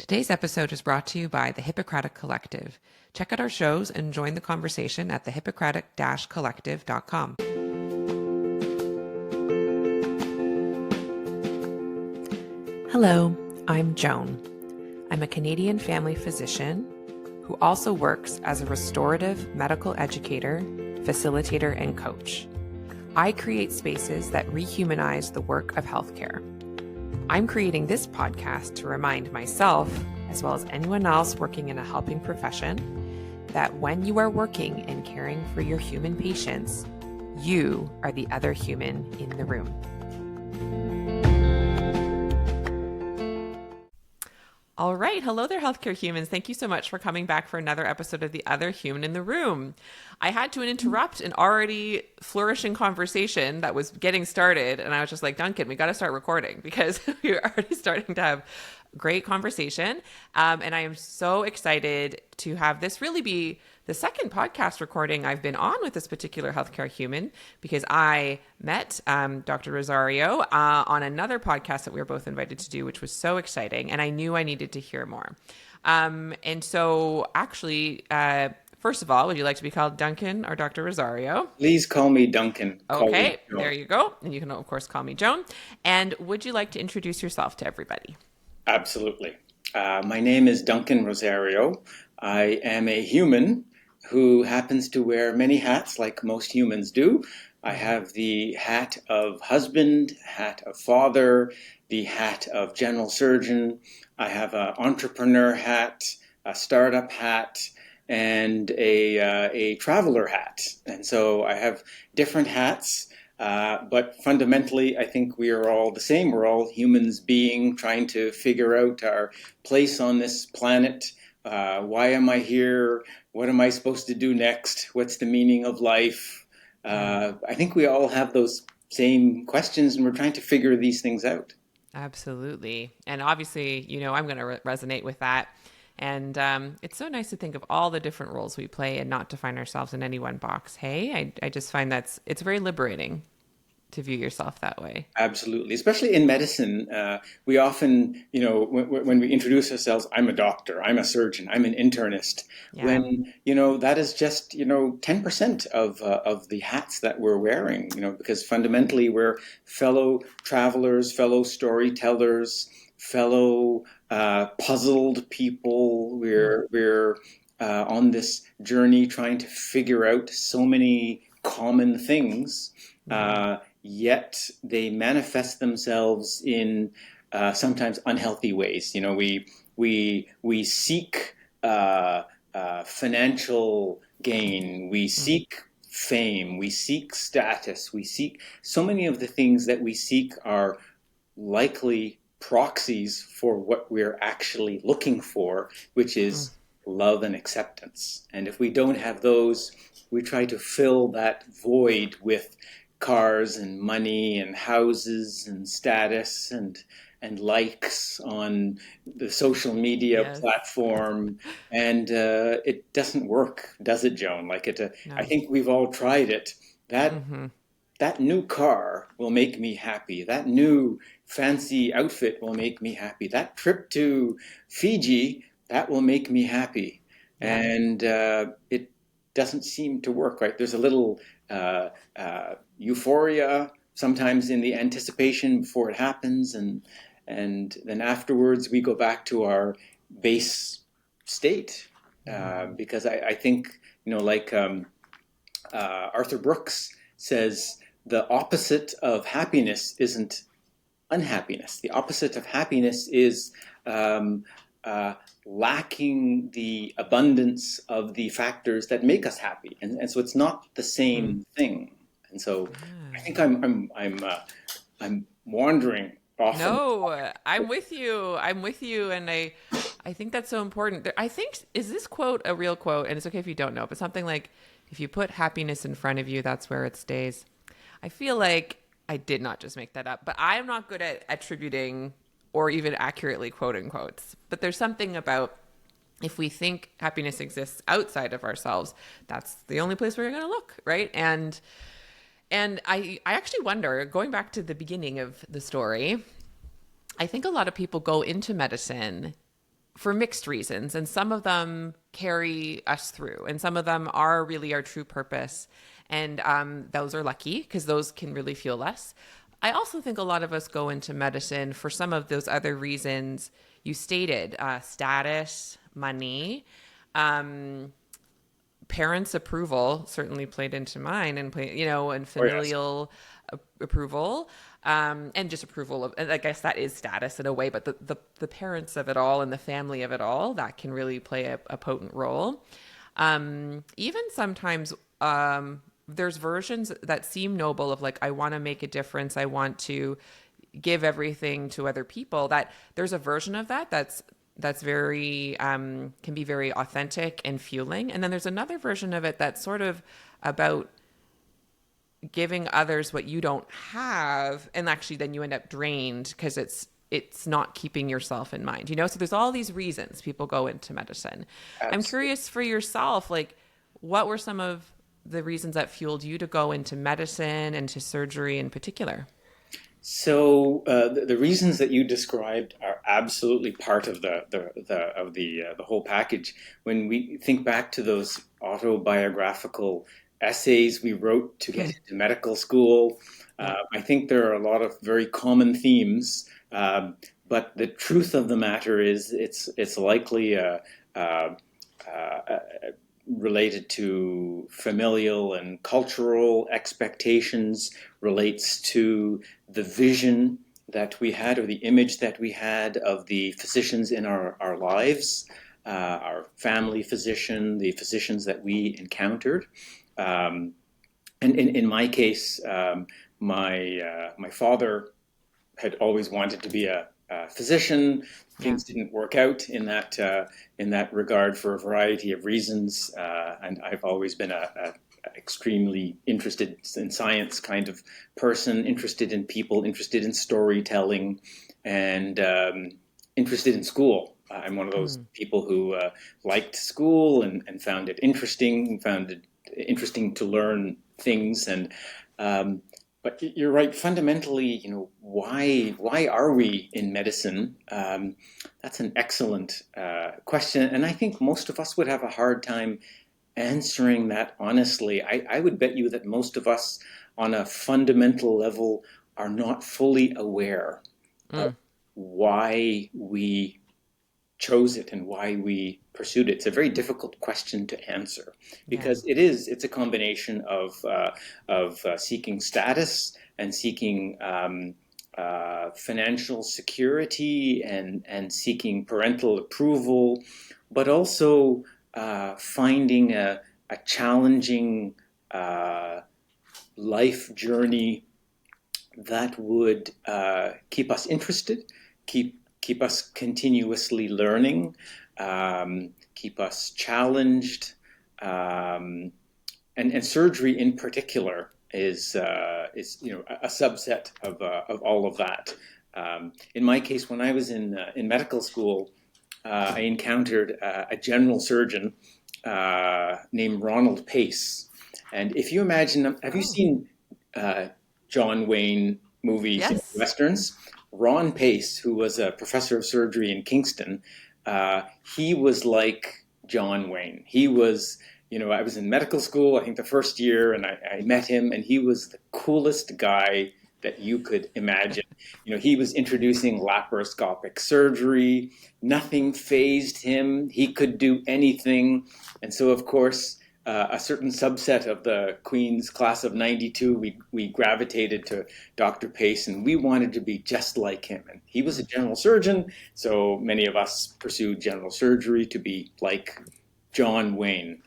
Today's episode is brought to you by the Hippocratic Collective. Check out our shows and join the conversation at thehippocratic-collective.com. Hello, I'm Joan. I'm a Canadian family physician who also works as a restorative medical educator, facilitator, and coach. I create spaces that rehumanize the work of healthcare. I'm creating this podcast to remind myself, as well as anyone else working in a helping profession, that when you are working and caring for your human patients, you are the other human in the room. All right. Hello there, healthcare humans. Thank you so much for coming back for another episode of The Other Human in the Room. I had to interrupt an already flourishing conversation that was getting started. And I was just like, Duncan, we got to start recording because we're already starting to have great conversation. And I am so excited to have this really be the second podcast recording I've been on with this particular healthcare human, because I met Dr. Rozario on another podcast that we were both invited to do, which was so exciting. And I knew I needed to hear more. And so actually, first of all, would you like to be called Duncan or Dr. Rozario? Please call me Duncan. Okay, there you go. And you can, of course, call me Joan. And would you like to introduce yourself to everybody? Absolutely. My name is Duncan Rozario. I am a human who happens to wear many hats like most humans do. I have the hat of husband, hat of father, the hat of general surgeon. I have an entrepreneur hat, a startup hat, and a traveler hat. And so I have different hats. But fundamentally, I think we are all the same. We're all humans trying to figure out our place on this planet. Why am I here? What am I supposed to do next? What's the meaning of life? I think we all have those same questions, and we're trying to figure these things out. Absolutely. And obviously, you know, I'm going to resonate with that. And it's so nice to think of all the different roles we play and not to find ourselves in any one box. Hey, I just find it's very liberating to view yourself that way. Absolutely. Especially in medicine, we often, when we introduce ourselves, I'm a doctor, I'm a surgeon, I'm an internist, Yeah. when, that is just, 10% of the hats that we're wearing, because fundamentally we're fellow travelers, fellow storytellers, fellow puzzled people. We're on this journey trying to figure out so many common things. Yet they manifest themselves in sometimes unhealthy ways. We seek financial gain, we seek fame, we seek status, we seek so many of the things that we seek are likely proxies for what we're actually looking for, which is love and acceptance. And if we don't have those, we try to fill that void with cars and money and houses and status and likes on the social media platform, and it doesn't work, does it, Joan? No. I think we've all tried it. That new car will make me happy. That new fancy outfit will make me happy. That trip to Fiji, that will make me happy. And it doesn't seem to work, right? There's a little euphoria sometimes in the anticipation before it happens, and then afterwards we go back to our base state, because I think Arthur Brooks says, the opposite of happiness isn't unhappiness. The opposite of happiness is lacking the abundance of the factors that make us happy, and so it's not the same thing. And so I think I'm wandering off. No, I'm with you, and I think that's so important. I think, is this quote a real quote? And it's okay if you don't know, but something like, if you put happiness in front of you, that's where it stays. I feel like I did not just make that up, but I am not good at attributing or even accurately quoting quotes. But there's something about, if we think happiness exists outside of ourselves, that's the only place we're going to look, right? And I actually wonder, going back to the beginning of the story, I think a lot of people go into medicine for mixed reasons, and some of them carry us through, and some of them are really our true purpose, and those are lucky because those can really feel less. I also think a lot of us go into medicine for some of those other reasons you stated: status, money, um, parents' approval certainly played into mine, and and Oh, yes. familial approval, and just approval of, and I guess that is status in a way, but the parents of it all and the family of it all, that can really play a potent role. Even sometimes, there's versions that seem noble of, like, I want to make a difference, I want to give everything to other people. That there's a version of that's very can be very authentic and fueling, and then there's another version of it that's sort of about giving others what you don't have, and actually then you end up drained because it's not keeping yourself in mind, so there's all these reasons people go into medicine. I'm Absolutely. curious for yourself, like, what were some of the reasons that fueled you to go into medicine and to surgery in particular? So the reasons that you described are absolutely part of the whole package. When we think back to those autobiographical essays we wrote to get into medical school, Yeah. I think there are a lot of very common themes. But the truth of the matter is, it's likely uh, uh, related to familial and cultural expectations, relates to the vision that we had, or the image that we had of the physicians in our lives, our family physician, the physicians that we encountered. Um, and in my case, my father had always wanted to be a physician. Yeah. Things didn't work out in that regard for a variety of reasons, and I've always been a extremely interested in science kind of person, interested in people, interested in storytelling, and interested in school. I'm one of those Mm. people who liked school and found it interesting, found it interesting to learn things, and um, but you're right. Fundamentally, why are we in medicine? That's an excellent question, and I think most of us would have a hard time answering that honestly. I would bet you that most of us, on a fundamental level, are not fully aware of Mm. why we chose it and why we pursued it. It's a very difficult question to answer Yeah. because it's a combination of seeking status and seeking financial security and seeking parental approval, but also finding a challenging uh, life journey that would keep us interested, keep us continuously learning, keep us challenged, and surgery in particular is a subset of all of that. In my case, when I was in medical school, I encountered a general surgeon named Ronald Pace. And if you imagine, have you Oh, seen uh, John Wayne movies, yes. westerns? Ron Pace, who was a professor of surgery in Kingston, uh, he was like John Wayne. He was, I was in medical school, I think the first year, and I met him, and he was the coolest guy that you could imagine. He was introducing laparoscopic surgery. Nothing phased him. He could do anything. And so, of course, a certain subset of the Queen's class of 92, we gravitated to Dr. Pace, and we wanted to be just like him. And he was a Mm. general surgeon, so many of us pursued general surgery to be like John Wayne,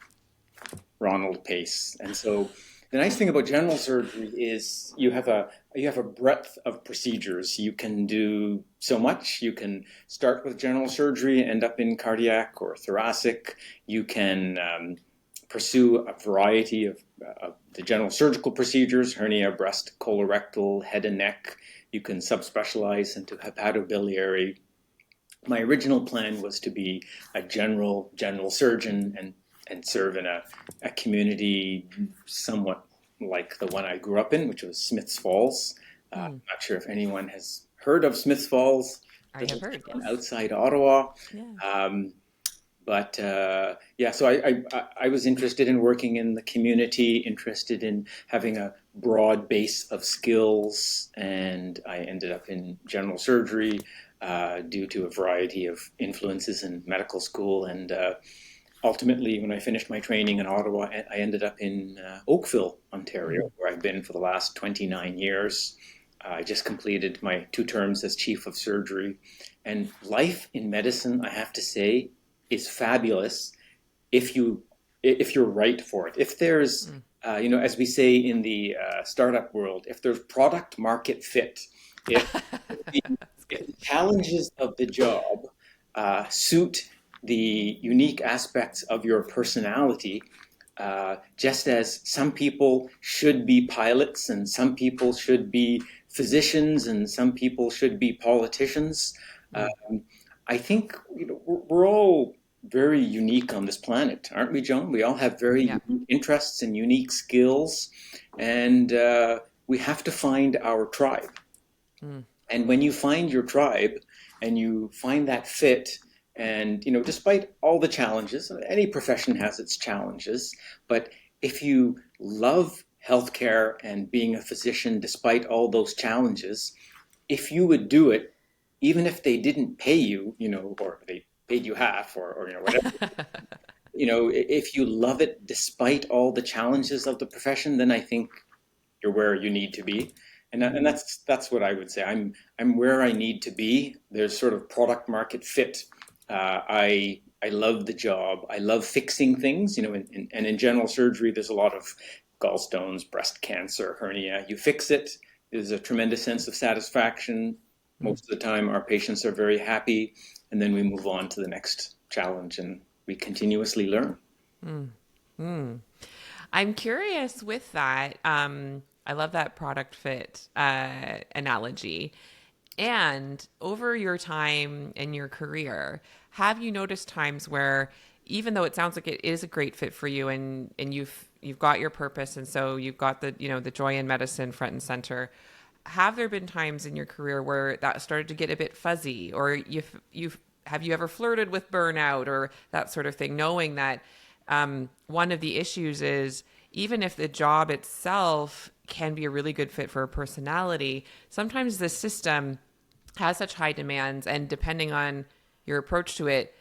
Ronald Pace. And so the nice thing about general surgery is you have a breadth of procedures. You can do so much. You can start with general surgery, end up in cardiac or thoracic. You can pursue a variety of the general surgical procedures: hernia, breast, colorectal, head and neck. You can subspecialize into hepatobiliary. My original plan was to be a general surgeon and serve in a community somewhat like the one I grew up in, which was Smiths Falls. I'm Mm. not sure if anyone has heard of Smiths Falls. I have little heard, town yes. outside Ottawa. Yeah. Um, but yeah, so I was interested in working in the community, interested in having a broad base of skills, and I ended up in general surgery due to a variety of influences in medical school. And ultimately, when I finished my training in Ottawa, I ended up in Oakville, Ontario, where I've been for the last 29 years. I just completed my 2 terms as chief of surgery. And life in medicine, I have to say, is fabulous if you're right for it. If there's, as we say in the startup world, if there's product market fit, if the, That's if good. the challenges of the job suit the unique aspects of your personality, just as some people should be pilots and some people should be physicians and some people should be politicians. Mm. I think we're all very unique on this planet, aren't we, Joan? We all have very Yeah. unique interests and unique skills, and we have to find our tribe. Mm. And when you find your tribe and you find that fit, and despite all the challenges, any profession has its challenges, but if you love healthcare and being a physician, despite all those challenges, if you would do it, even if they didn't pay you, or they paid you half, or whatever, if you love it despite all the challenges of the profession, then I think you're where you need to be. And that's what I would say. I'm where I need to be. There's sort of product market fit. I love the job. I love fixing things. And in general surgery, there's a lot of gallstones, breast cancer, hernia. You fix it. There's a tremendous sense of satisfaction. Mm. Most of the time, our patients are very happy, and then we move on to the next challenge, and we continuously learn. Mm. Mm. I'm curious with that. I love that product fit analogy. And over your time in your career, have you noticed times where, even though it sounds like it is a great fit for you, and you've got your purpose, and so you've got the joy in medicine front and center, have there been times in your career where that started to get a bit fuzzy, or you've have you ever flirted with burnout or that sort of thing, knowing that one of the issues is, even if the job itself can be a really good fit for a personality, sometimes the system has such high demands, and depending on your approach to it,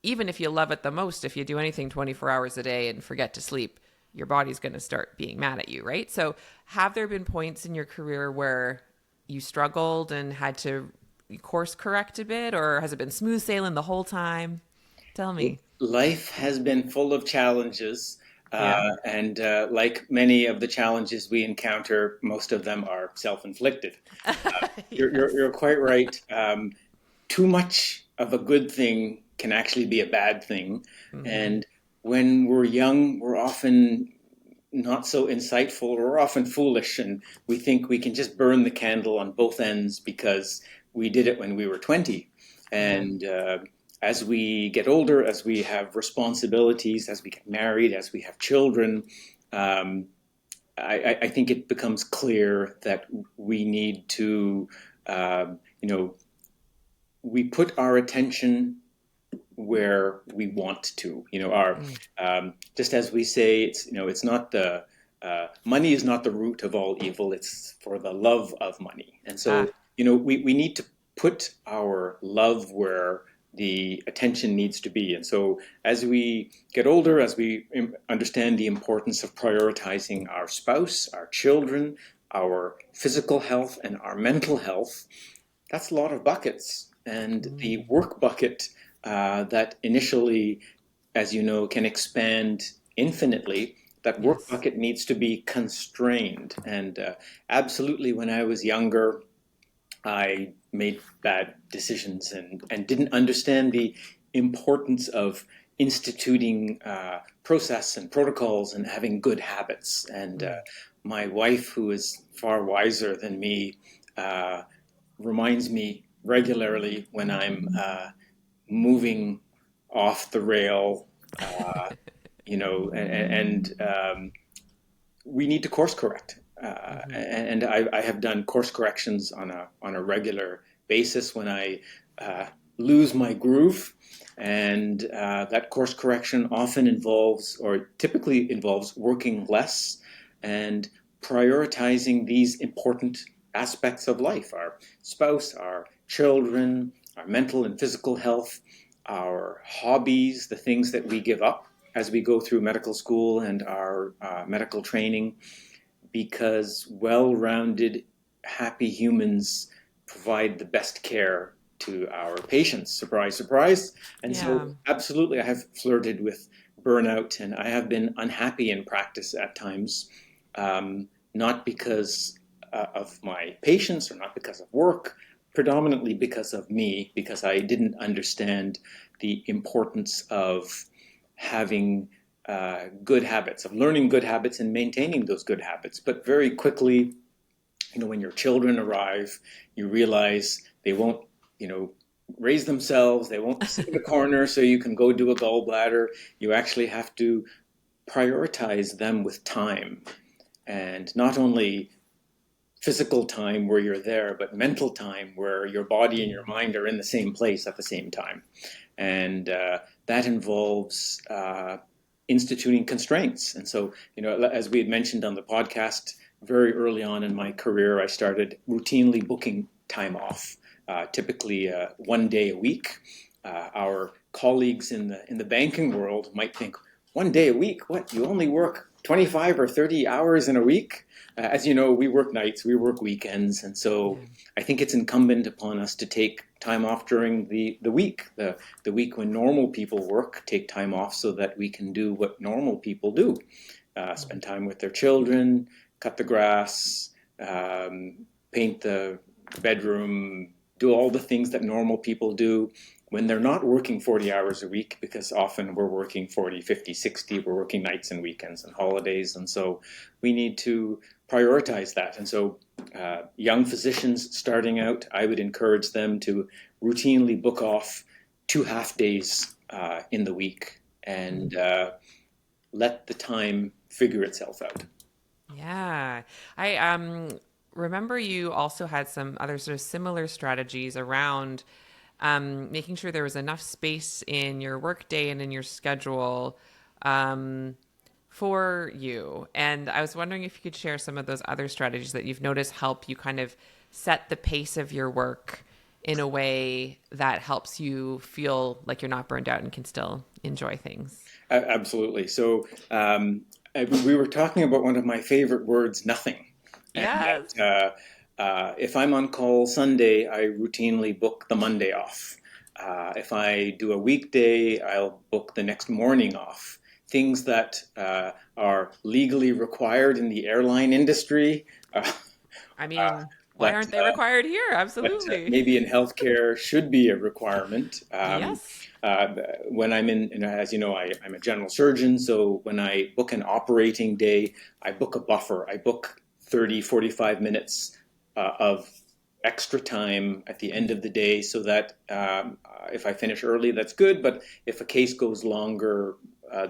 even if you love it the most, if you do anything 24 hours a day and forget to sleep, your body's going to start being mad at you, right? So have there been points in your career where you struggled and had to course correct a bit, or has it been smooth sailing the whole time? Tell me. Life has been full of challenges, Yeah. and like many of the challenges we encounter, most of them are self-inflicted. Yes. You're quite right. Too much of a good thing can actually be a bad thing, Mm-hmm. and when we're young, we're often not so insightful. We're often foolish, and we think we can just burn the candle on both ends because we did it when we were 20. Yeah. And as we get older, as we have responsibilities, as we get married, as we have children, um, I think it becomes clear that we need to, um, you know, we put our attention where we want to. Our Mm. just as we say, it's not the money is not the root of all evil. It's for the love of money, and so Ah. we need to put our love where the attention needs to be. And so as we get older, as we understand the importance of prioritizing our spouse, our children, our physical health, and our mental health, that's a lot of buckets. And the Mm. work bucket that initially, as you know, can expand infinitely, that work Yes. bucket needs to be constrained. And absolutely, when I was younger, I made bad decisions and didn't understand the importance of instituting process and protocols and having good habits. And Mm. my wife, who is far wiser than me, uh, reminds me regularly when I'm moving off the rail, and we need to course correct. Mm-hmm. And I have done course corrections on a regular basis when I lose my groove. And that course correction often involves, or typically involves, working less and prioritizing these important aspects of life: our spouse, our children, our mental and physical health, our hobbies, the things that we give up as we go through medical school and our medical training, because well rounded, happy humans provide the best care to our patients. Surprise, surprise. And Yeah. so, absolutely, I have flirted with burnout and I have been unhappy in practice at times, not because of my patients or not because of work, predominantly because of me, because I didn't understand the importance of having good habits, of learning good habits and maintaining those good habits. But very quickly, when your children arrive, you realize they won't, raise themselves. They won't sit in the corner so you can go do a gallbladder. You actually have to prioritize them with time, and not only physical time where you're there, but mental time where your body and your mind are in the same place at the same time. And that involves instituting constraints. And so, as we had mentioned on the podcast, very early on in my career, I started routinely booking time off, typically 1 day a week. Our colleagues in the banking world might think, 1 day a week? What? You only work 25 or 30 hours in a week? As you know, we work nights, we work weekends, and so Yeah. I think it's incumbent upon us to take time off during the week, the week when normal people work, take time off so that we can do what normal people do, spend time with their children, cut the grass, paint the bedroom, do all the things that normal people do when they're not working 40 hours a week, because often we're working 40, 50, 60, we're working nights and weekends and holidays. And so we need to prioritize that. And so young physicians starting out, I would encourage them to routinely book off 2 half days in the week and let the time figure itself out. Yeah. I remember you also had some other sort of similar strategies around making sure there was enough space in your workday and in your schedule for you. And I was wondering if you could share some of those other strategies that you've noticed help you kind of set the pace of your work in a way that helps you feel like you're not burned out and can still enjoy things. Absolutely. So we were talking about one of my favorite words, nothing. And Yes. that if I'm on call Sunday, I routinely book the Monday off. If I do a weekday, I'll book the next morning off. Things that are legally required in the airline industry, uh, I mean, why but aren't they required here? Absolutely. maybe in healthcare should be a requirement. Yes. Uh, when I'm as you know, I'm a general surgeon, so when I book an operating day, I book a buffer. I book 30, 45 minutes of extra time at the end of the day so that if I finish early, that's good. But if a case goes longer,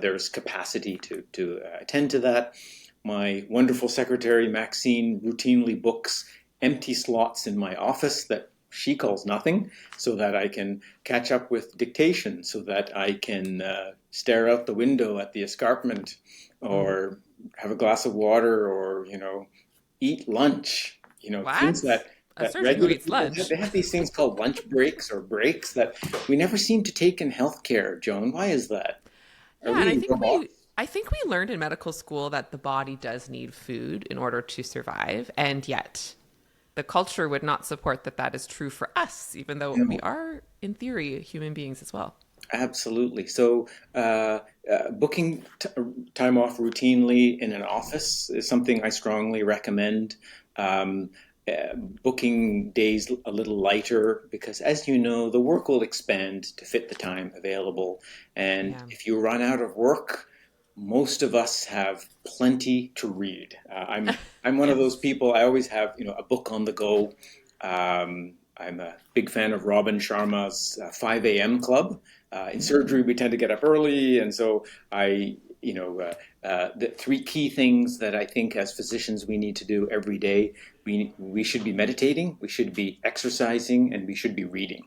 there's capacity to attend to that. My wonderful secretary, Maxine, routinely books empty slots in my office that she calls nothing, so that I can catch up with dictation, so that I can stare out the window at the escarpment, or have a glass of water, or eat lunch. Things What? A that surgeon who regular eats people have. lunch. They have these things called lunch breaks or breaks that we never seem to take in healthcare. Joan, why is that? Are Yeah, and we robots? I think we learned in medical school that the body does need food in order to survive, and yet the culture would not support that that is true for us, even though we No. are in theory human beings as well. Absolutely. So, booking time off routinely in an office is something I strongly recommend. Um, Booking days a little lighter, because, as you know, the work will expand to fit the time available. And Yeah. if you run out of work, most of us have plenty to read. I'm one of those Yes. people. I always have a book on the go. I'm a big fan of Robin Sharma's 5 a.m. Club. In surgery, we tend to get up early, and so the three key things that I think as physicians we need to do every day: we should be meditating, we should be exercising, and we should be reading.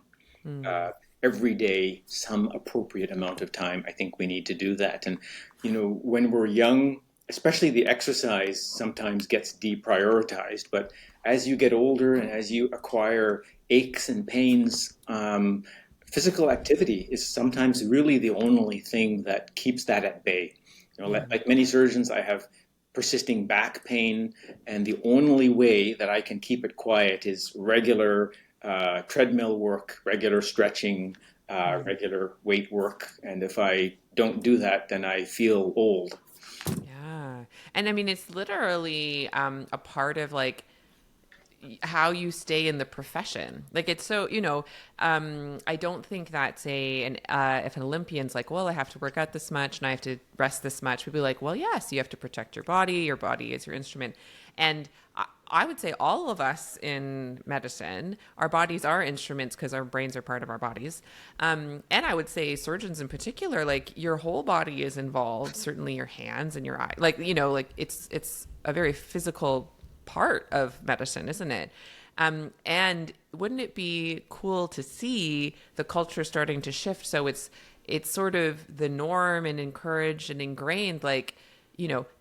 uh, every day some appropriate amount of time. I think we need to do that. And, when we're young, especially the exercise sometimes gets deprioritized. But as you get older and as you acquire aches and pains, physical activity is sometimes really the only thing that keeps that at bay. Like many surgeons, I have persisting back pain, and the only way that I can keep it quiet is regular treadmill work, regular stretching, regular weight work. And if I don't do that, then I feel old. Yeah. And I mean, it's literally a part of like how you stay in the profession. Like it's so, I don't think that if an Olympian's like, well, I have to work out this much and I have to rest this much, we'd be like, well, yes, you have to protect your body. Your body is your instrument. And I would say all of us in medicine, our bodies are instruments because our brains are part of our bodies. And I would say surgeons in particular, like your whole body is involved, certainly your hands and your eye. Like, like it's a very physical part of medicine, isn't it? And wouldn't it be cool to see the culture starting to shift? So it's sort of the norm and encouraged and ingrained, like,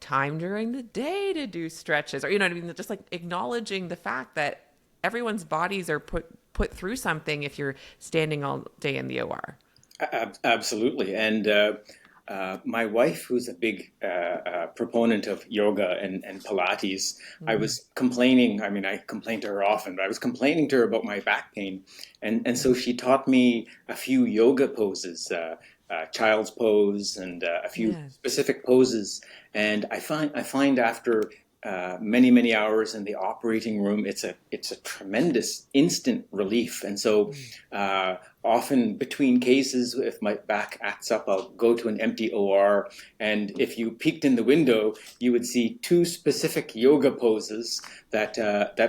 time during the day to do stretches, or what I mean? Just like acknowledging the fact that everyone's bodies are put through something if you're standing all day in the OR. Absolutely. And my wife, who's a big proponent of yoga and Pilates, I was complaining. I mean, I complain to her often, but I was complaining to her about my back pain. And so she taught me a few yoga poses, child's pose and a few specific poses. And I find after many hours in the operating room, it's a tremendous instant relief. And so often between cases, if my back acts up, I'll go to an empty OR, and if you peeked in the window, you would see two specific yoga poses that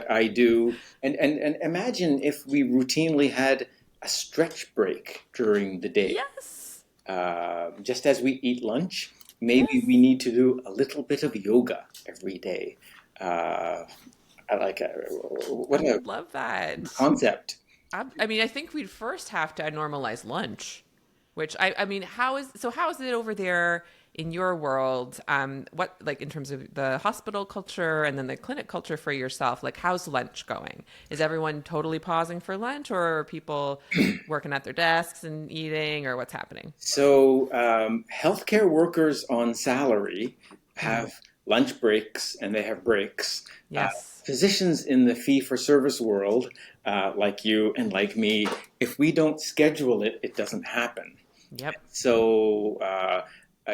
I do. And imagine if we routinely had a stretch break during the day. Yes. Just as we eat lunch, maybe we need to do a little bit of yoga every day. I like what I a would love that. concept. I mean, I think we'd first have to normalize lunch, which I mean, how is it over there in your world? What, like, in terms of the hospital culture and then the clinic culture for yourself, like, how's lunch going? Is everyone totally pausing for lunch, or are people working at their desks and eating, or what's happening? So healthcare workers on salary have lunch breaks and they have breaks. Yes. Physicians in the fee-for-service world, like you and like me, if we don't schedule it, it doesn't happen. Yep. So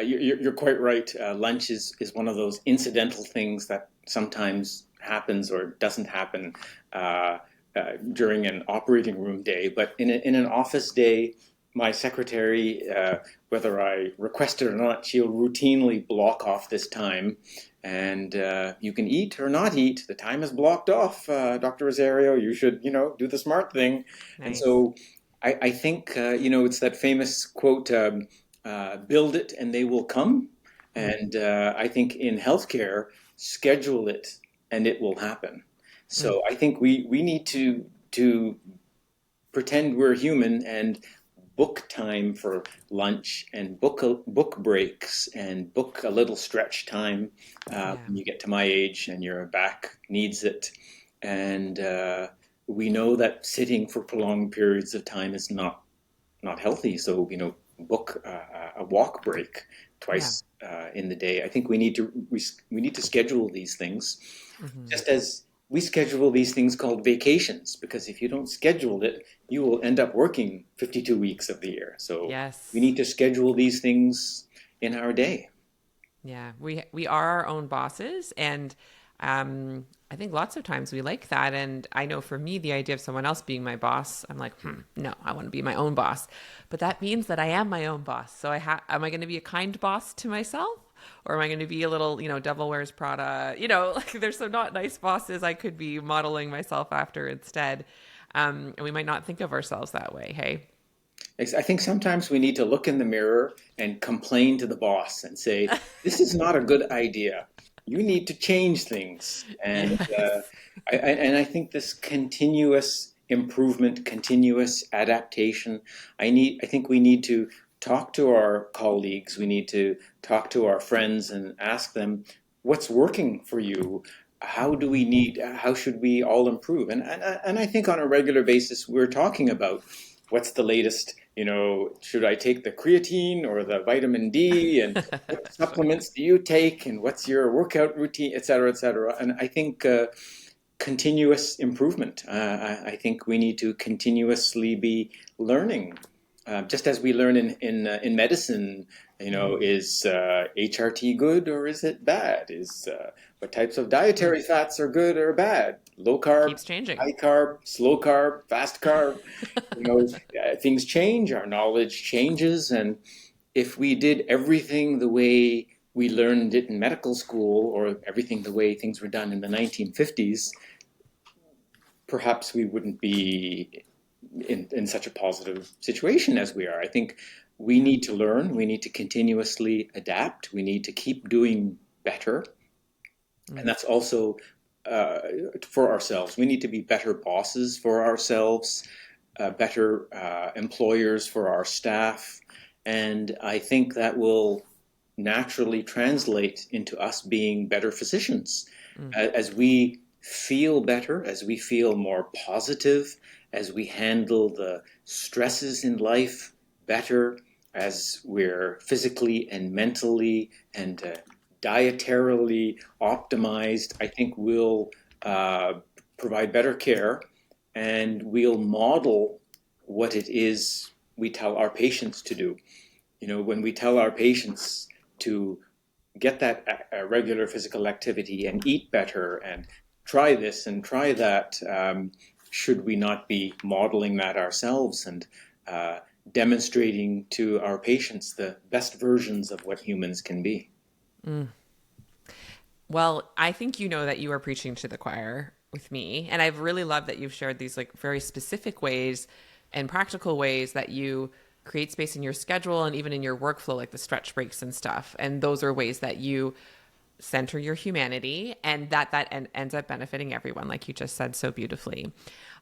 you're quite right. Lunch is one of those incidental things that sometimes happens or doesn't happen during an operating room day. But in an office day, my secretary, whether I request it or not, she'll routinely block off this time. And you can eat or not eat. The time is blocked off, Dr. Rozario. You should, do the smart thing. Nice. And so I think, it's that famous quote, build it and they will come. And I think in healthcare, schedule it and it will happen. So I think we need to pretend we're human and book time for lunch and book breaks and book a little stretch time when you get to my age and your back needs it. And we know that sitting for prolonged periods of time is not healthy. So, book a walk break twice in the day. I think we need to schedule these things, just as we schedule these things called vacations, because if you don't schedule it, you will end up working 52 weeks of the year. So we need to schedule these things in our day. Yeah, we are our own bosses, and I think lots of times we like that. And I know for me, the idea of someone else being my boss, I'm like, no, I want to be my own boss. But that means that I am my own boss. So am I going to be a kind boss to myself? Or am I going to be a little, Devil Wears Prada? Like there's some not nice bosses I could be modeling myself after instead. And we might not think of ourselves that way. Hey. I think sometimes we need to look in the mirror and complain to the boss and say, this is not a good idea. You need to change things. And I think this continuous improvement, continuous adaptation. I think we need to talk to our colleagues. We need to talk to our friends and ask them, what's working for you? How should we all improve? And I think on a regular basis, we're talking about what's the latest, should I take the creatine or the vitamin D, and what supplements do you take, and what's your workout routine, et cetera, et cetera. And I think continuous improvement. I think we need to continuously be learning, just as we learn in medicine. Is HRT good or is it bad? Is what types of dietary fats are good or bad? Low carb, Keeps changing. high carb, slow carb, fast carb. Things change. Our knowledge changes, and if we did everything the way we learned it in medical school, or everything the way things were done in the 1950s, perhaps we wouldn't be in such a positive situation as we are. I think we need to learn. We need to continuously adapt. We need to keep doing better. And that's also for ourselves. We need to be better bosses for ourselves, better employers for our staff. And I think that will naturally translate into us being better physicians. As we feel better, as we feel more positive, as we handle the stresses in life better, as we're physically and mentally and dietarily optimized, I think we'll provide better care, and we'll model what it is we tell our patients to do. When we tell our patients to get that regular physical activity and eat better and try this and try that, should we not be modeling that ourselves and demonstrating to our patients the best versions of what humans can be? Well, I think that you are preaching to the choir with me. And I've really loved that you've shared these very specific ways and practical ways that you create space in your schedule and even in your workflow, like the stretch breaks and stuff. And those are ways that you center your humanity, and that ends up benefiting everyone, like you just said so beautifully.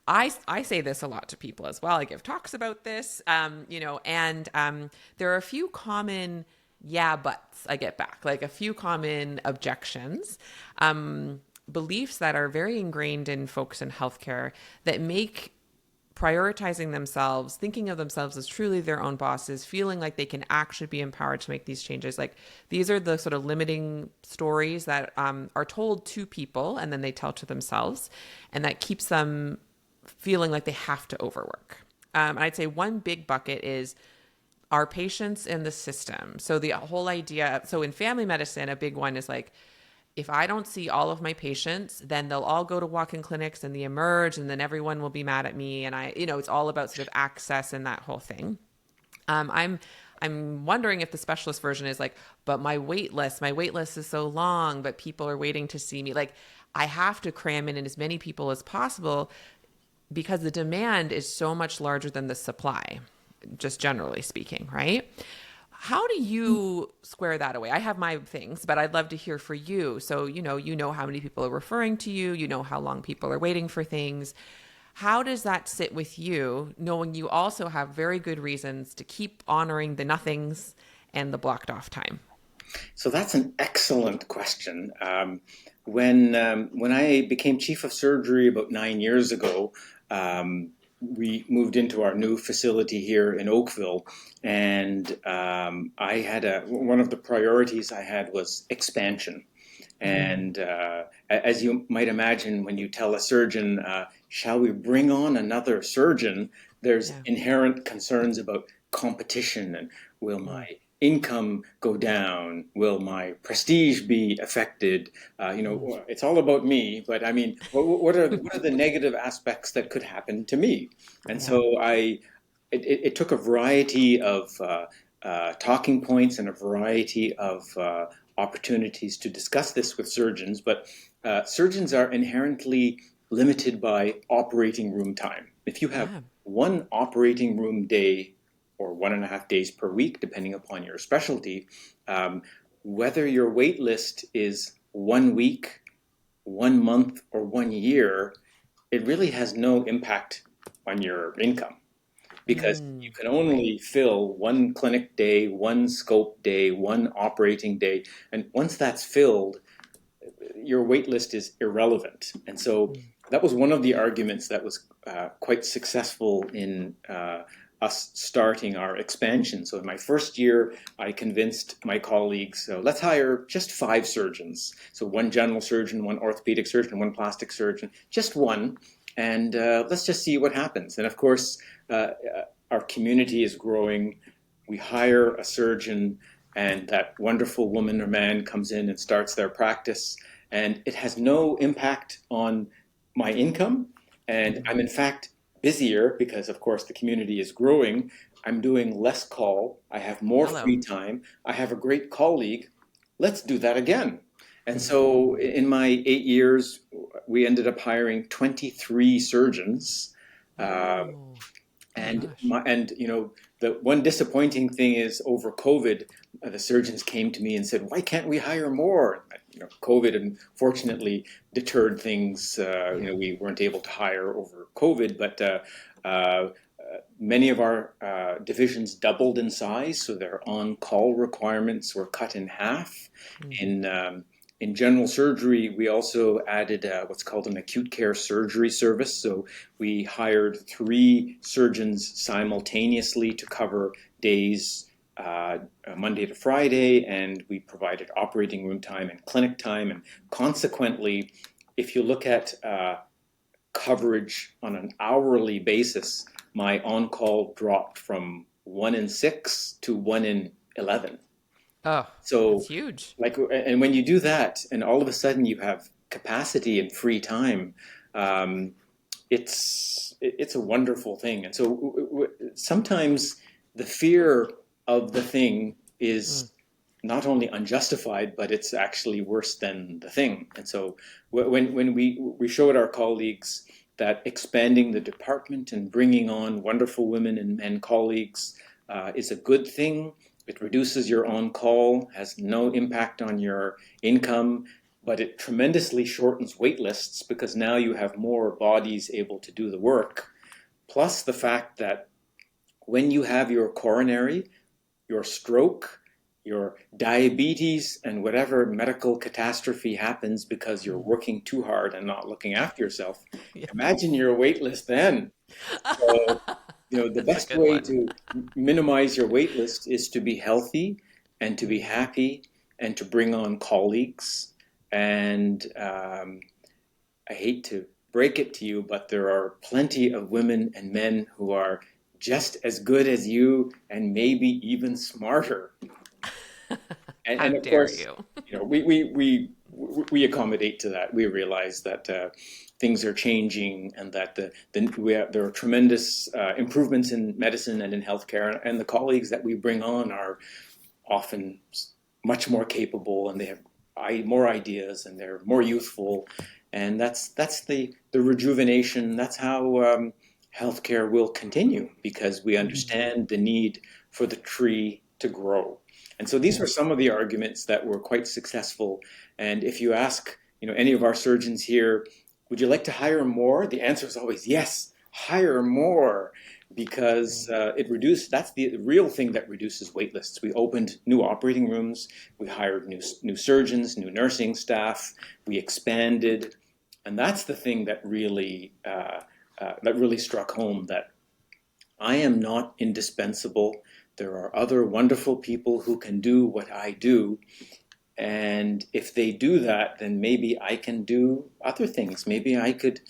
I say this a lot to people as well. I give talks about this, and there are a few common buts I get back, like a few common objections, beliefs that are very ingrained in folks in healthcare that make prioritizing themselves, thinking of themselves as truly their own bosses, feeling like they can actually be empowered to make these changes. Like, these are the sort of limiting stories that are told to people and then they tell to themselves, and that keeps them feeling like they have to overwork. I'd say one big bucket is our patients in the system. So the whole idea, so in family medicine, a big one is like, if I don't see all of my patients, then they'll all go to walk-in clinics and they emerge, and then everyone will be mad at me. And it's all about sort of access and that whole thing. I'm wondering if the specialist version is like, but my wait list is so long, but people are waiting to see me. Like, I have to cram in as many people as possible because the demand is so much larger than the supply, just generally speaking, right? How do you square that away? I have my things, but I'd love to hear for you. So, you know how many people are referring to you, you know how long people are waiting for things. How does that sit with you, knowing you also have very good reasons to keep honoring the nothings and the blocked off time? So that's an excellent question. When I became chief of surgery about 9 years ago, we moved into our new facility here in Oakville, and I had one of the priorities I had was expansion. And as you might imagine, when you tell a surgeon, shall we bring on another surgeon, there's inherent concerns about competition, and will my income go down? Will my prestige be affected? It's all about me, but I mean, what are the negative aspects that could happen to me? And so it took a variety of talking points and a variety of opportunities to discuss this with surgeons, but surgeons are inherently limited by operating room time. If you have one operating room day or 1.5 days per week, depending upon your specialty, whether your wait list is 1 week, 1 month, or 1 year, it really has no impact on your income, because you can Right. only fill one clinic day, one scope day, one operating day. And once that's filled, your wait list is irrelevant. And so that was one of the arguments that was quite successful in us starting our expansion. So in my first year, I convinced my colleagues, so let's hire just 5 surgeons. So one general surgeon, one orthopedic surgeon, one plastic surgeon, just one. And let's just see what happens. And of course, uh, our community is growing. We hire a surgeon, and that wonderful woman or man comes in and starts their practice, and it has no impact on my income. And I'm in fact busier because, of course, the community is growing. I'm doing less call. I have more Hello. free time. I have a great colleague. Let's do that again. And so, in my 8 years, we ended up hiring 23 surgeons. Uh, Oh, oh my and gosh. the one disappointing thing is over COVID, the surgeons came to me and said, "Why can't we hire more?" COVID unfortunately deterred things. Yeah. We weren't able to hire over COVID, but uh, many of our divisions doubled in size, so their on-call requirements were cut in half. Mm-hmm. In general surgery, we also added what's called an acute care surgery service. So we hired 3 surgeons simultaneously to cover days Monday to Friday, and we provided operating room time and clinic time. And consequently, if you look at coverage on an hourly basis, my on call dropped from 1 in 6 to 1 in 11. Oh, that's So, huge. and when you do that, and all of a sudden you have capacity and free time, um, it's a wonderful thing. And so sometimes the fear of the thing Mm. is not only unjustified, but it's actually worse than the thing. And so when we showed our colleagues that expanding the department and bringing on wonderful women and men colleagues is a good thing. It reduces your on call, has no impact on your income, but it tremendously shortens wait lists because now you have more bodies able to do the work. Plus the fact that when you have your coronary, your stroke, your diabetes, and whatever medical catastrophe happens because you're working too hard and not looking after yourself, Yeah. imagine your wait list then. So, the That's a best good way one. to minimize your wait list is to be healthy and to be happy and to bring on colleagues. And I hate to break it to you, but there are plenty of women and men who are just as good as you and maybe even smarter. How And of dare course, you? we accommodate to that. We realize that things are changing, and that there are tremendous improvements in medicine and in healthcare, and the colleagues that we bring on are often much more capable, and they have more ideas, and they're more youthful, and that's the rejuvenation. That's how healthcare will continue because we understand the need for the tree to grow. And so these Yeah. were some of the arguments that were quite successful. And if you ask, any of our surgeons here, would you like to hire more? The answer is always yes, hire more, because Right. that's the real thing that reduces wait lists. We opened new operating rooms, we hired new surgeons, new nursing staff, we expanded, and that's the thing that really struck home, that I am not indispensable. There are other wonderful people who can do what I do. And if they do that, then maybe I can do other things. Maybe I could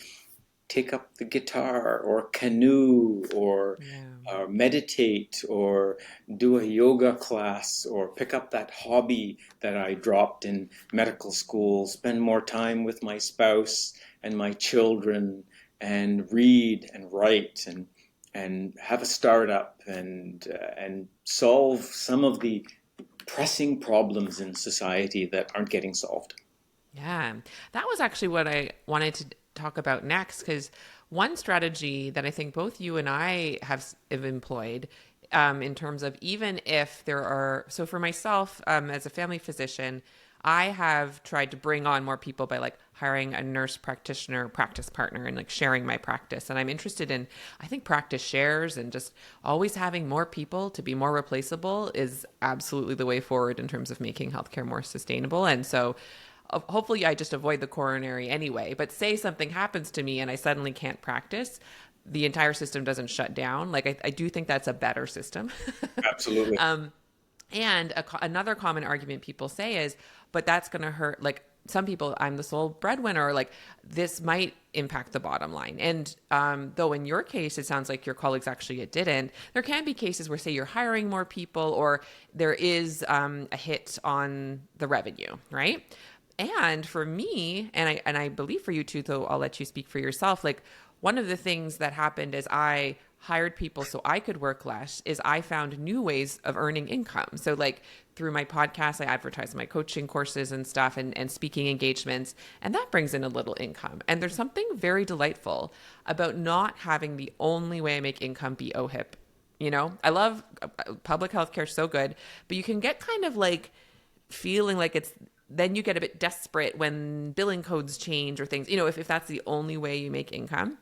take up the guitar or canoe or Yeah. meditate or do a yoga class or pick up that hobby that I dropped in medical school, spend more time with my spouse and my children, and read and write and have a startup and solve some of the pressing problems in society that aren't getting solved. Yeah, that was actually what I wanted to talk about next, because one strategy that I think both you and I have employed, in terms of, even if there are, so for myself, as a family physician, I have tried to bring on more people by like hiring a nurse practitioner practice partner and like sharing my practice. And I'm interested in, I think practice shares and just always having more people to be more replaceable is absolutely the way forward in terms of making healthcare more sustainable. And so hopefully I just avoid the coronary anyway, but say something happens to me and I suddenly can't practice, the entire system doesn't shut down. Like I do think that's a better system. Absolutely. And another common argument people say is, but that's going to hurt. Like some people, I'm the sole breadwinner, or like this might impact the bottom line. And though in your case, it sounds like your colleagues actually it didn't, there can be cases where, say, you're hiring more people or there is a hit on the revenue, right? And for me, and I believe for you too, though I'll let you speak for yourself, like one of the things that happened is I hired people so I could work less is I found new ways of earning income. So like through my podcast, I advertise my coaching courses and stuff and speaking engagements, and that brings in a little income. And there's something very delightful about not having the only way I make income be OHIP. You know, I love public healthcare so good, but you can get kind of like feeling like it's then you get a bit desperate when billing codes change or things, you know, if that's the only way you make income.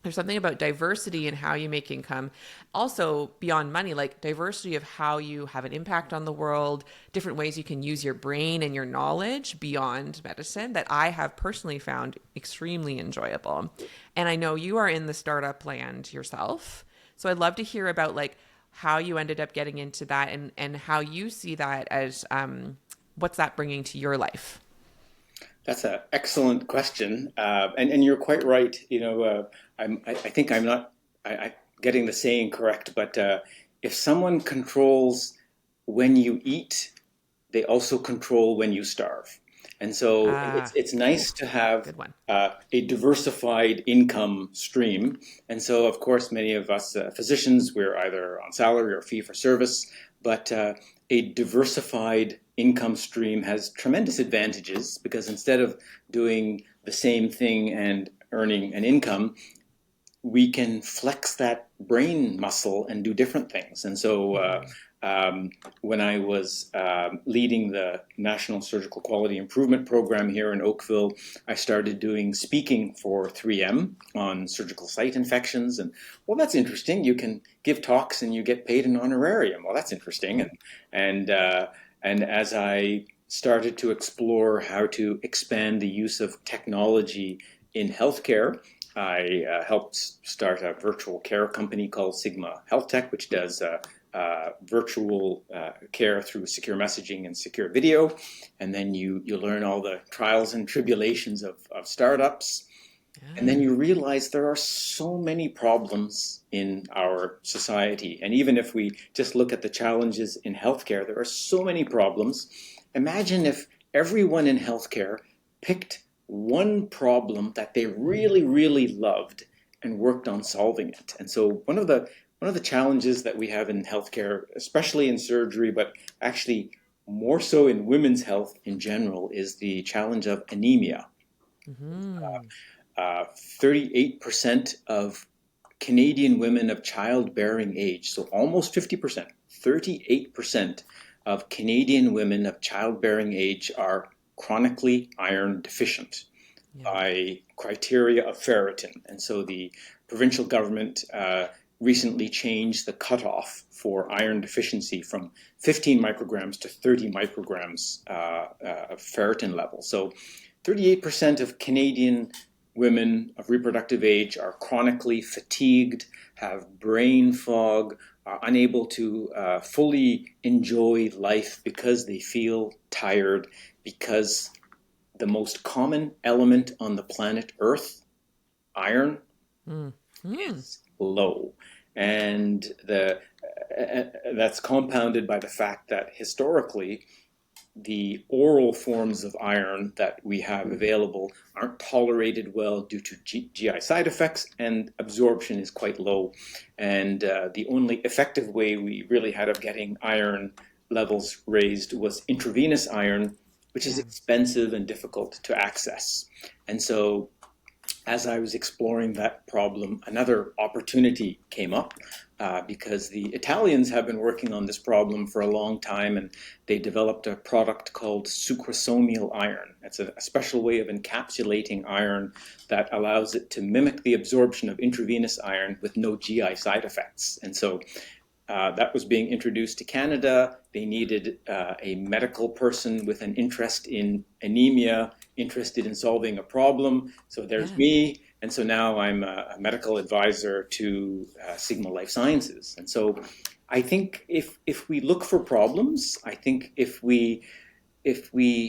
There's something about diversity in how you make income. Also, beyond money, like diversity of how you have an impact on the world, different ways you can use your brain and your knowledge beyond medicine that I have personally found extremely enjoyable. And I know you are in the startup land yourself. So I'd love to hear about like how you ended up getting into that and how you see that as what's that bringing to your life? That's an excellent question, and you're quite right. I think I'm not getting the saying correct, but if someone controls when you eat, they also control when you starve. And so Ah, it's nice to have good one. a diversified income stream. And so, of course, many of us physicians, we're either on salary or fee for service, but a diversified income stream has tremendous advantages because instead of doing the same thing and earning an income, we can flex that brain muscle and do different things. And so when I was leading the National Surgical Quality Improvement Program here in Oakville, I started doing speaking for 3M on surgical site infections. And well, that's interesting. You can give talks and you get paid an honorarium. Well, that's interesting. And and as I started to explore how to expand the use of technology in healthcare, I helped start a virtual care company called Sigma Health Tech, which does virtual care through secure messaging and secure video. And then you learn all the trials and tribulations of startups. And then Yeah. you realize there are so many problems in our society. And even if we just look at the challenges in healthcare, there are so many problems. Imagine if everyone in healthcare picked one problem that they really, really loved and worked on solving it. And so one of the challenges that we have in healthcare, especially in surgery, but actually more so in women's health in general, is the challenge of anemia. Mm-hmm. 38% of Canadian women of childbearing age, so almost 50%, 38% of Canadian women of childbearing age are chronically iron deficient Yeah. by criteria of ferritin. And so the provincial government recently changed the cutoff for iron deficiency from 15 micrograms to 30 micrograms of ferritin level. So 38% of Canadian women of reproductive age are chronically fatigued, have brain fog, are unable to fully enjoy life because they feel tired, because the most common element on the planet Earth, iron, Mm-hmm. is low. And that's compounded by the fact that historically, the oral forms of iron that we have available aren't tolerated well due to GI side effects, and absorption is quite low. And the only effective way we really had of getting iron levels raised was intravenous iron, which is Yeah. expensive and difficult to access. And so as I was exploring that problem, another opportunity came up because the Italians have been working on this problem for a long time, and they developed a product called sucrosomial iron. It's a special way of encapsulating iron that allows it to mimic the absorption of intravenous iron with no GI side effects. And so that was being introduced to Canada. They needed a medical person with an interest in anemia, interested in solving a problem. So there's Yeah. me. And so now I'm a medical advisor to Sigma Life Sciences. And so I think if we look for problems, I think if we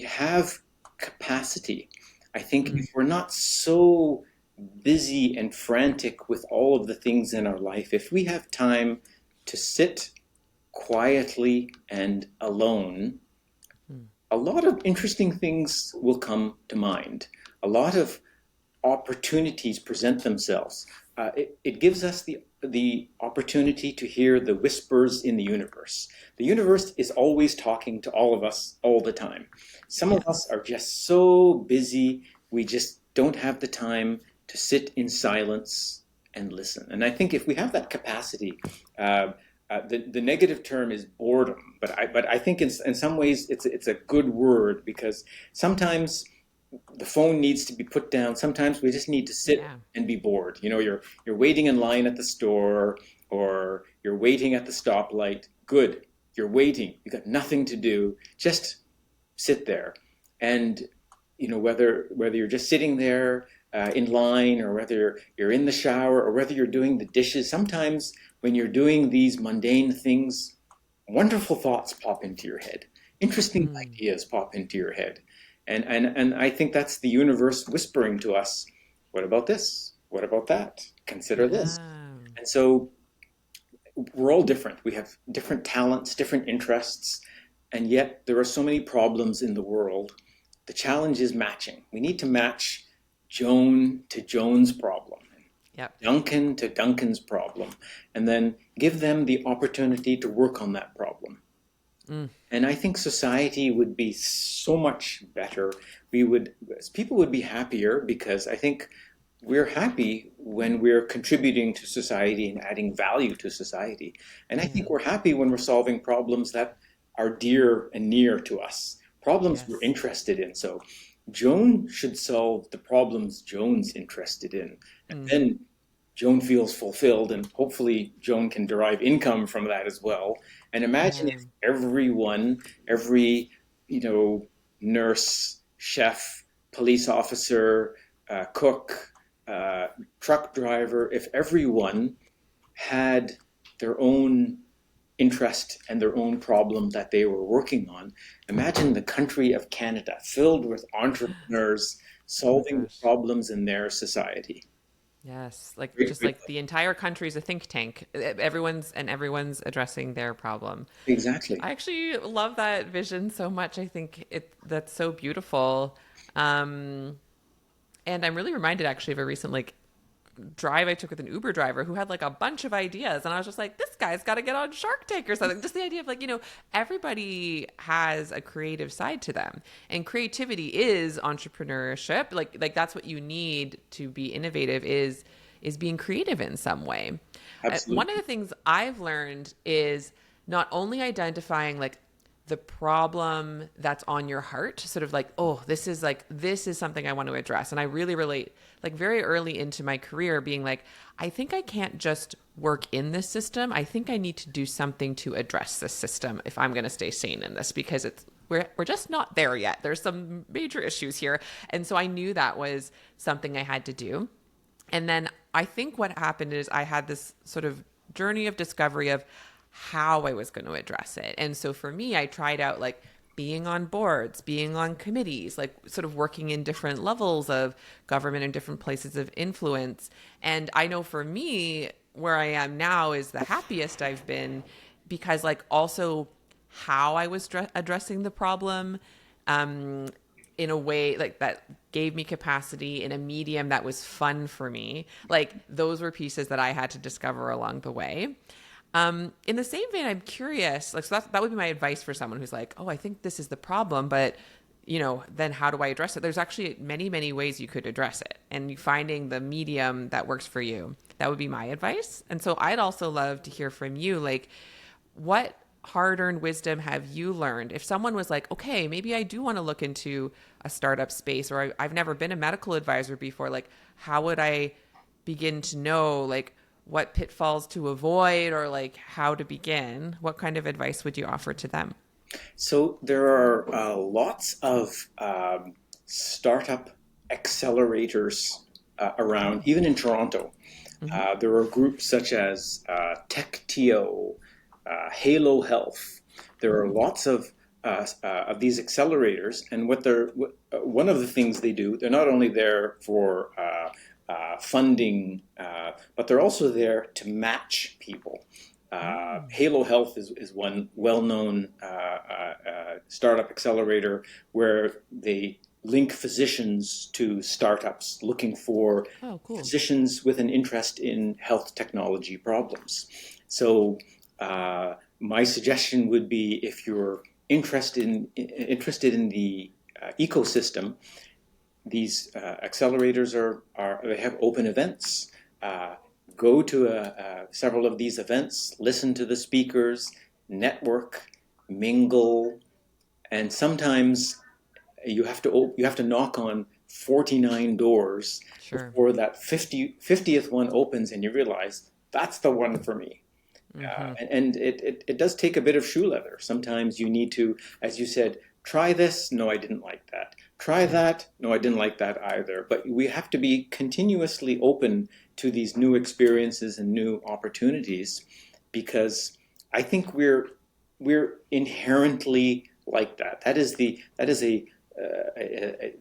have capacity, I think Mm. if we're not so busy and frantic with all of the things in our life, if we have time to sit quietly and alone, Mm. a lot of interesting things will come to mind. A lot of opportunities present themselves. It gives us the opportunity to hear the whispers in the universe. The universe is always talking to all of us all the time. Some of us Yes. are just so busy, we just don't have the time to sit in silence and listen. And I think if we have that capacity, the negative term is boredom, but I think in some ways it's a good word because sometimes the phone needs to be put down. Sometimes we just need to sit Yeah. and be bored. You know, you're waiting in line at the store or you're waiting at the stoplight. Good. You're waiting. You got nothing to do. Just sit there. And whether you're just sitting there in line or whether you're in the shower or whether you're doing the dishes, sometimes when you're doing these mundane things, wonderful thoughts pop into your head. Interesting Mm. ideas pop into your head. And I think that's the universe whispering to us, what about this? What about that? Consider this. Yeah. And so we're all different. We have different talents, different interests, and yet there are so many problems in the world. The challenge is matching. We need to match Joan to Joan's problem, Yep. Duncan to Duncan's problem, and then give them the opportunity to work on that problem. Mm. And I think society would be so much better. People would be happier because I think we're happy when we're contributing to society and adding value to society. And I Yeah. think we're happy when we're solving problems that are dear and near to us, problems we're Yes. interested in. So Joan should solve the problems Joan's interested in. And Mm-hmm. then Joan feels fulfilled, and hopefully Joan can derive income from that as well. And imagine Yeah. if every nurse, chef, police officer, cook, uh, truck driver, if everyone had their own interest and their own problem that they were working on. Imagine the country of Canada filled with entrepreneurs Oh my solving the gosh. problems in their society. Yes. Like Great, just great. like the entire country is a think tank. Everyone's addressing their problem. Exactly. I actually love that vision so much. I think that's so beautiful. Um, and I'm really reminded actually of a recent like drive I took with an Uber driver who had like a bunch of ideas. And I was just like, this guy's got to get on Shark Tank or something. Just the idea of like, everybody has a creative side to them. And creativity is entrepreneurship. Like that's what you need to be innovative is being creative in some way. One of Absolutely. the things I've learned is not only identifying like the problem that's on your heart, sort of like, oh, this is something I want to address. And I really relate like very early into my career being like, I think I can't just work in this system. I think I need to do something to address this system if I'm going to stay sane in this because we're just not there yet. There's some major issues here. And so I knew that was something I had to do. And then I think what happened is I had this sort of journey of discovery of how I was going to address it. And so for me, I tried out like being on boards, being on committees, like sort of working in different levels of government and different places of influence. And I know for me, where I am now is the happiest I've been because, like, also how I was addressing the problem um, in a way like that gave me capacity in a medium that was fun for me. Like, those were pieces that I had to discover along the way. In the same vein, I'm curious, like, so that would be my advice for someone who's like, oh, I think this is the problem, but then how do I address it? There's actually many, many ways you could address it, and finding the medium that works for you. That would be my advice. And so I'd also love to hear from you, like, what hard-earned wisdom have you learned? If someone was like, okay, maybe I do want to look into a startup space, or I've never been a medical advisor before, like, how would I begin to know, like, what pitfalls to avoid, or like how to begin? What kind of advice would you offer to them? So there are lots of startup accelerators around, even in Toronto. Mm-hmm. There are groups such as TechTO, Halo Health. There are lots of these accelerators, and one of the things they do, they're not only there for funding, but they're also there to match people. Halo Health is one well-known startup accelerator where they link physicians to startups looking for Oh, cool. physicians with an interest in health technology problems. So my suggestion would be, if you're interested in the ecosystem, these accelerators they have open events. Go to several of these events, listen to the speakers, network, mingle, and sometimes you have to knock on 49 doors Sure. before that 50th one opens, and you realize that's the one for me. Mm-hmm. And it does take a bit of shoe leather. Sometimes you need to, as you said, try this. No, I didn't like that. Try that. No, I didn't like that either. But we have to be continuously open to these new experiences and new opportunities, because I think we're inherently like that.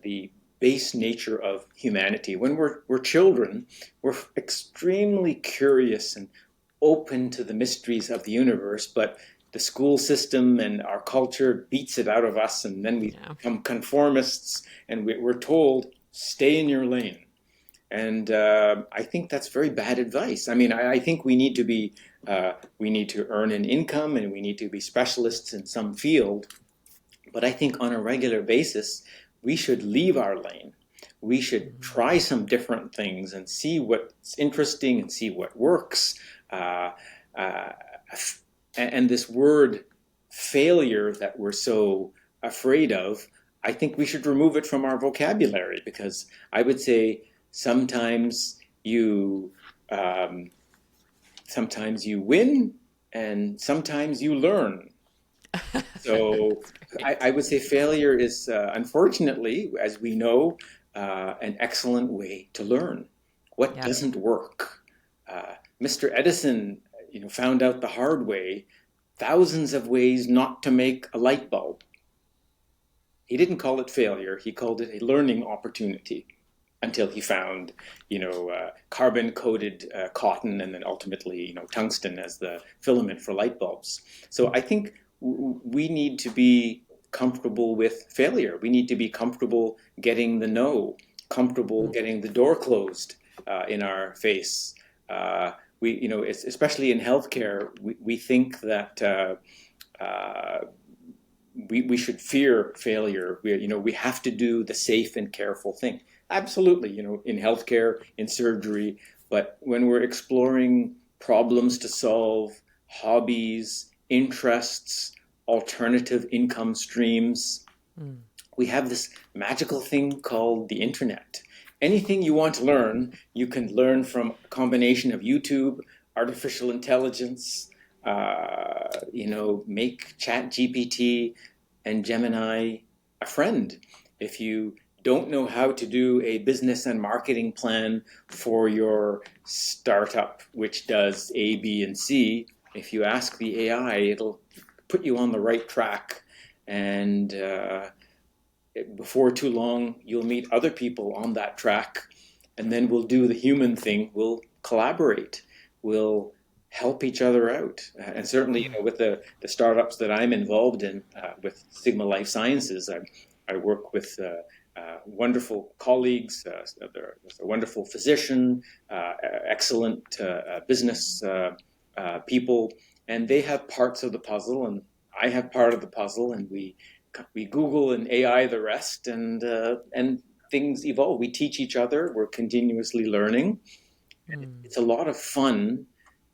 The base nature of humanity. When we're children, we're extremely curious and open to the mysteries of the universe, but the school system and our culture beats it out of us, and then we Yeah. become conformists, and we're told, stay in your lane. And I think that's very bad advice. I mean, I think we need to earn an income, and we need to be specialists in some field. But I think on a regular basis, we should leave our lane. We should Mm-hmm. try some different things and see what's interesting and see what works. Uh, uh, and this word failure that we're so afraid of, I think we should remove it from our vocabulary, because I would say sometimes you um, sometimes you win and sometimes you learn. So That's I great. would say failure is, unfortunately, as we know, an excellent way to learn what Yep. doesn't work. Mr. Edison, found out the hard way thousands of ways not to make a light bulb. He didn't call it failure; he called it a learning opportunity, until he found, carbon-coated cotton, and then ultimately, tungsten as the filament for light bulbs. So I think we need to be comfortable with failure. We need to be comfortable getting the no, comfortable Mm. getting the door closed in our face. Especially in healthcare, we think that uh, we should fear failure. We have to do the safe and careful thing. Absolutely, in healthcare, in surgery, but when we're exploring problems to solve, hobbies, interests, alternative income streams, Mm. we have this magical thing called the internet. Anything you want to learn, you can learn from a combination of YouTube, artificial intelligence, make Chat GPT and Gemini a friend. If you don't know how to do a business and marketing plan for your startup, which does A, B, and C, if you ask the AI, it'll put you on the right track. And before too long, you'll meet other people on that track, and then we'll do the human thing. We'll collaborate. We'll help each other out. And certainly, Mm. with the startups that I'm involved in, with Sigma Life Sciences, I work with wonderful colleagues. There's a wonderful physician, excellent business people, and they have parts of the puzzle, and I have part of the puzzle, and we we Google and AI the rest, and things evolve. We teach each other. We're continuously learning. Mm. It's a lot of fun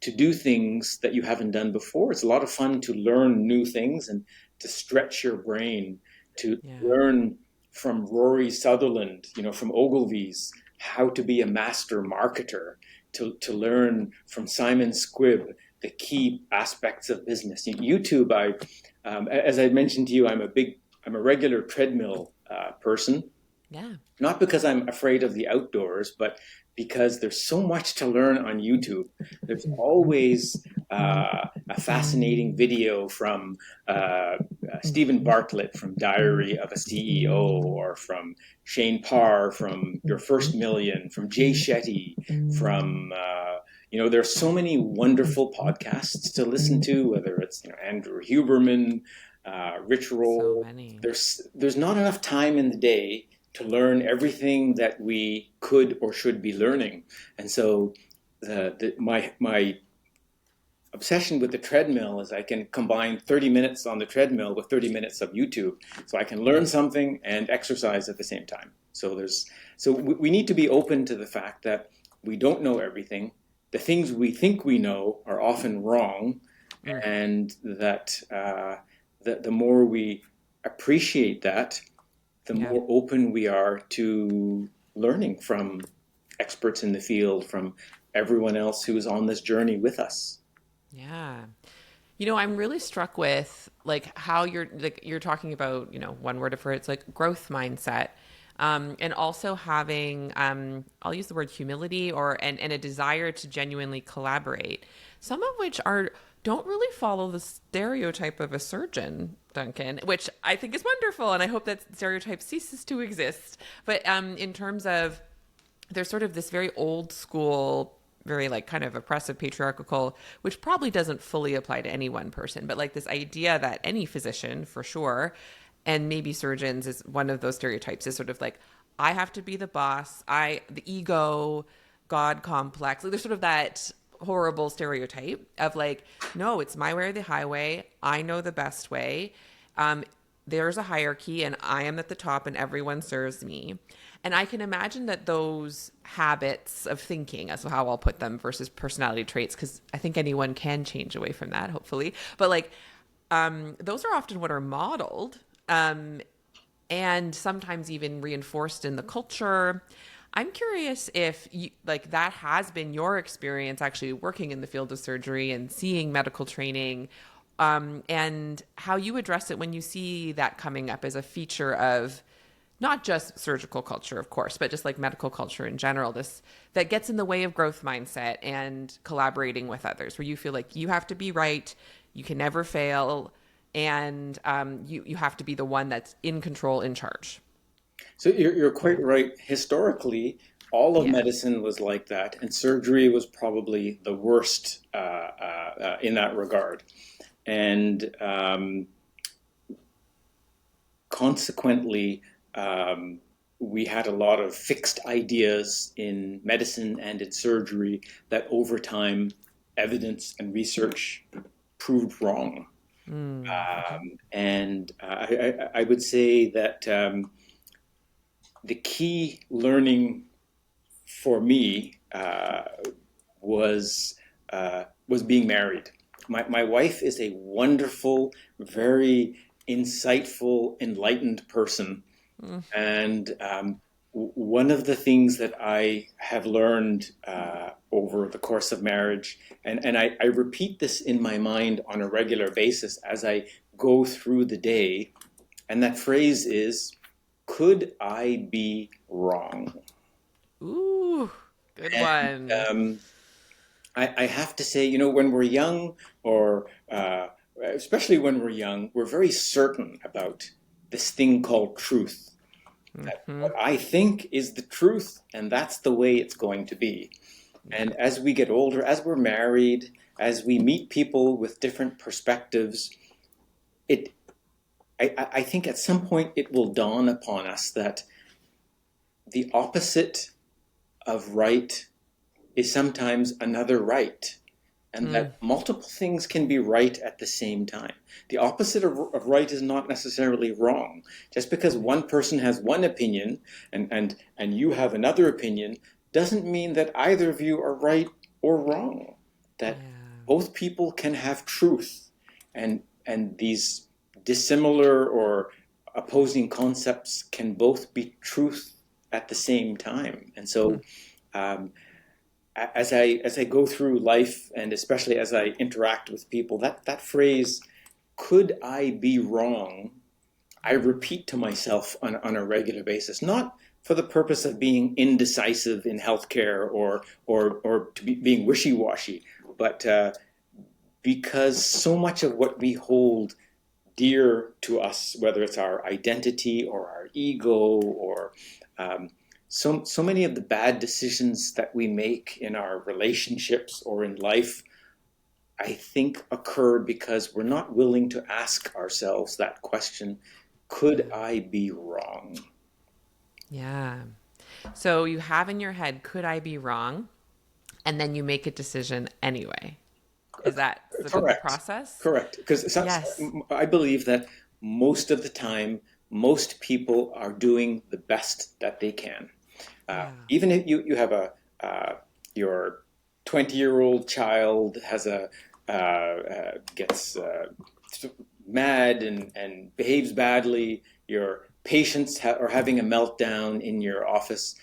to do things that you haven't done before. It's a lot of fun to learn new things and to stretch your brain, to Yeah. learn from Rory Sutherland, from Ogilvy's, how to be a master marketer, to learn from Simon Squibb the key aspects of business. YouTube, as I mentioned to you, I'm a regular treadmill person, Yeah. not because I'm afraid of the outdoors, but because there's so much to learn on YouTube. There's always a fascinating video from Stephen Bartlett from Diary of a CEO, or from Shane Parr from Your First Million, from Jay Shetty, from there's so many wonderful podcasts to listen to, whether it's Andrew Huberman, Rich So Roll. many. There's not enough time in the day to learn everything that we could or should be learning. And so my obsession with the treadmill is I can combine 30 minutes on the treadmill with 30 minutes of YouTube. So I can learn something and exercise at the same time. So we need to be open to the fact that we don't know everything. The things we think we know are often wrong, Mm. and that the more we appreciate that, the Yeah. more open we are to learning from experts in the field, from everyone else who's on this journey with us. Yeah. I'm really struck with like how you're talking about, one word for it's like growth mindset. And also having, I'll use the word humility and a desire to genuinely collaborate. Some of which don't really follow the stereotype of a surgeon, Duncan, which I think is wonderful. And I hope that stereotype ceases to exist. But in terms of, there's sort of this very old school, very like kind of oppressive patriarchal, which probably doesn't fully apply to any one person, but like this idea that any physician for sure, and maybe surgeons is one of those stereotypes, is sort of like, I have to be the boss, the ego, God complex. Like there's sort of that horrible stereotype of like, no, it's my way or the highway. I know the best way. There's a hierarchy and I am at the top and everyone serves me. And I can imagine that those habits of thinking, as how I'll put them, versus personality traits, because I think anyone can change away from that, hopefully. But like, those are often what are modeled, and sometimes even reinforced in the culture. I'm curious if that has been your experience actually working in the field of surgery and seeing medical training, and how you address it when you see that coming up as a feature of not just surgical culture, of course, but just like medical culture in general, this that gets in the way of growth mindset and collaborating with others, where you feel like you have to be right, you can never fail, and you have to be the one that's in control, in charge. So you're Yeah. quite right. Historically, all of Yeah. medicine was like that, and surgery was probably the worst in that regard. And consequently, we had a lot of fixed ideas in medicine and in surgery that over time, evidence and research proved wrong. Mm. And I would say that the key learning for me was being married. My wife is a wonderful, very insightful, enlightened person. Mm. And one of the things that I have learned over the course of marriage, and I repeat this in my mind on a regular basis as I go through the day, and that phrase is, could I be wrong? Ooh, good And one. I have to say, when we're young, or especially when we're young, we're very certain about this thing called truth. That Hmm. what I think is the truth, and that's the way it's going to be. Yeah. And as we get older, as we're married, as we meet people with different perspectives, it I think at some point it will dawn upon us that the opposite of right is sometimes another right. and that multiple things can be right at the same time. The opposite of right is not necessarily wrong. Just because one person has one opinion and you have another opinion doesn't mean that either of you are right or wrong. That both people can have truth, and these dissimilar or opposing concepts can both be truth at the same time. And so as I go through life, and especially as I interact with people, that phrase, could I be wrong, I repeat to myself on a regular basis, not for the purpose of being indecisive in healthcare or being wishy-washy, but because so much of what we hold dear to us, whether it's our identity or our ego or so many of the bad decisions that we make in our relationships or in life, I think occur because we're not willing to ask ourselves that question, could I be wrong? Yeah. So you have in your head, could I be wrong? And then you make a decision anyway. Is that the Correct. process? Correct. Because Yes. I believe that most of the time, most people are doing the best that they can. Yeah. Even if you have your 20-year-old child has gets mad and behaves badly, your patients are having a meltdown in your office,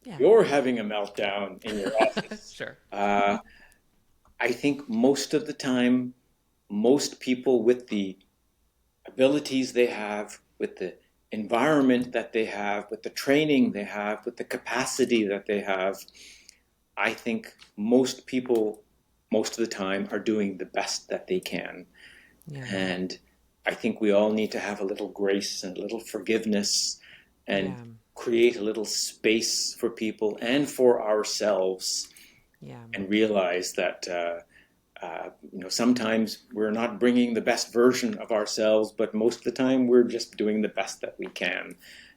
Yeah. you're having a meltdown in your office. Sure. I think most of the time, most people with the abilities they have, with the environment that they have, with the training they have, with the capacity that they have, I think most people, most of the time, are doing the best that they can. Yeah. And I think we all need to have a little grace and a little forgiveness and Yeah. create a little space for people and for ourselves, Yeah. and realize that sometimes we're not bringing the best version of ourselves, but most of the time we're just doing the best that we can.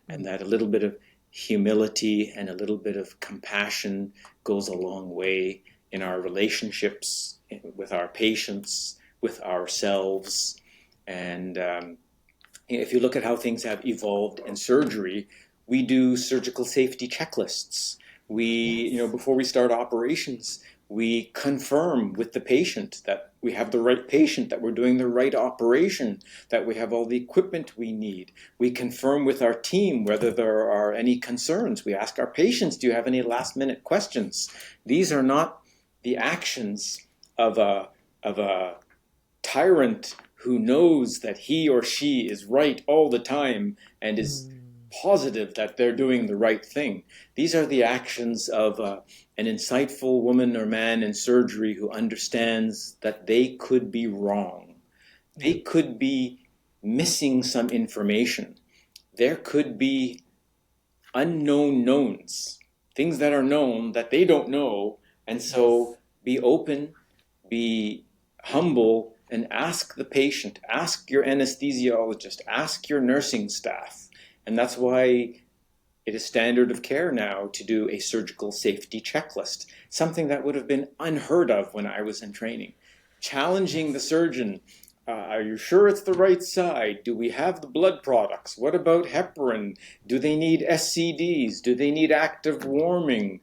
And that a little bit of humility and a little bit of compassion goes a long way in our relationships with our patients, with ourselves. And if you look at how things have evolved in surgery, we do surgical safety checklists. Yes. Before we start operations, we confirm with the patient that we have the right patient, that we're doing the right operation, that we have all the equipment we need. We confirm with our team whether there are any concerns. We ask our patients, do you have any last-minute questions? These are not the actions of a tyrant who knows that he or she is right all the time and is positive that they're doing the right thing. These are the actions of an insightful woman or man in surgery who understands that they could be wrong. Yeah. They could be missing some information. There could be unknown knowns, things that are known that they don't know. And so be open, be humble, and ask the patient, ask your anesthesiologist, ask your nursing staff. And that's why it is standard of care now to do a surgical safety checklist, something that would have been unheard of when I was in training. Challenging the surgeon, are you sure it's the right side? Do we have the blood products? What about heparin? Do they need SCDs? Do they need active warming?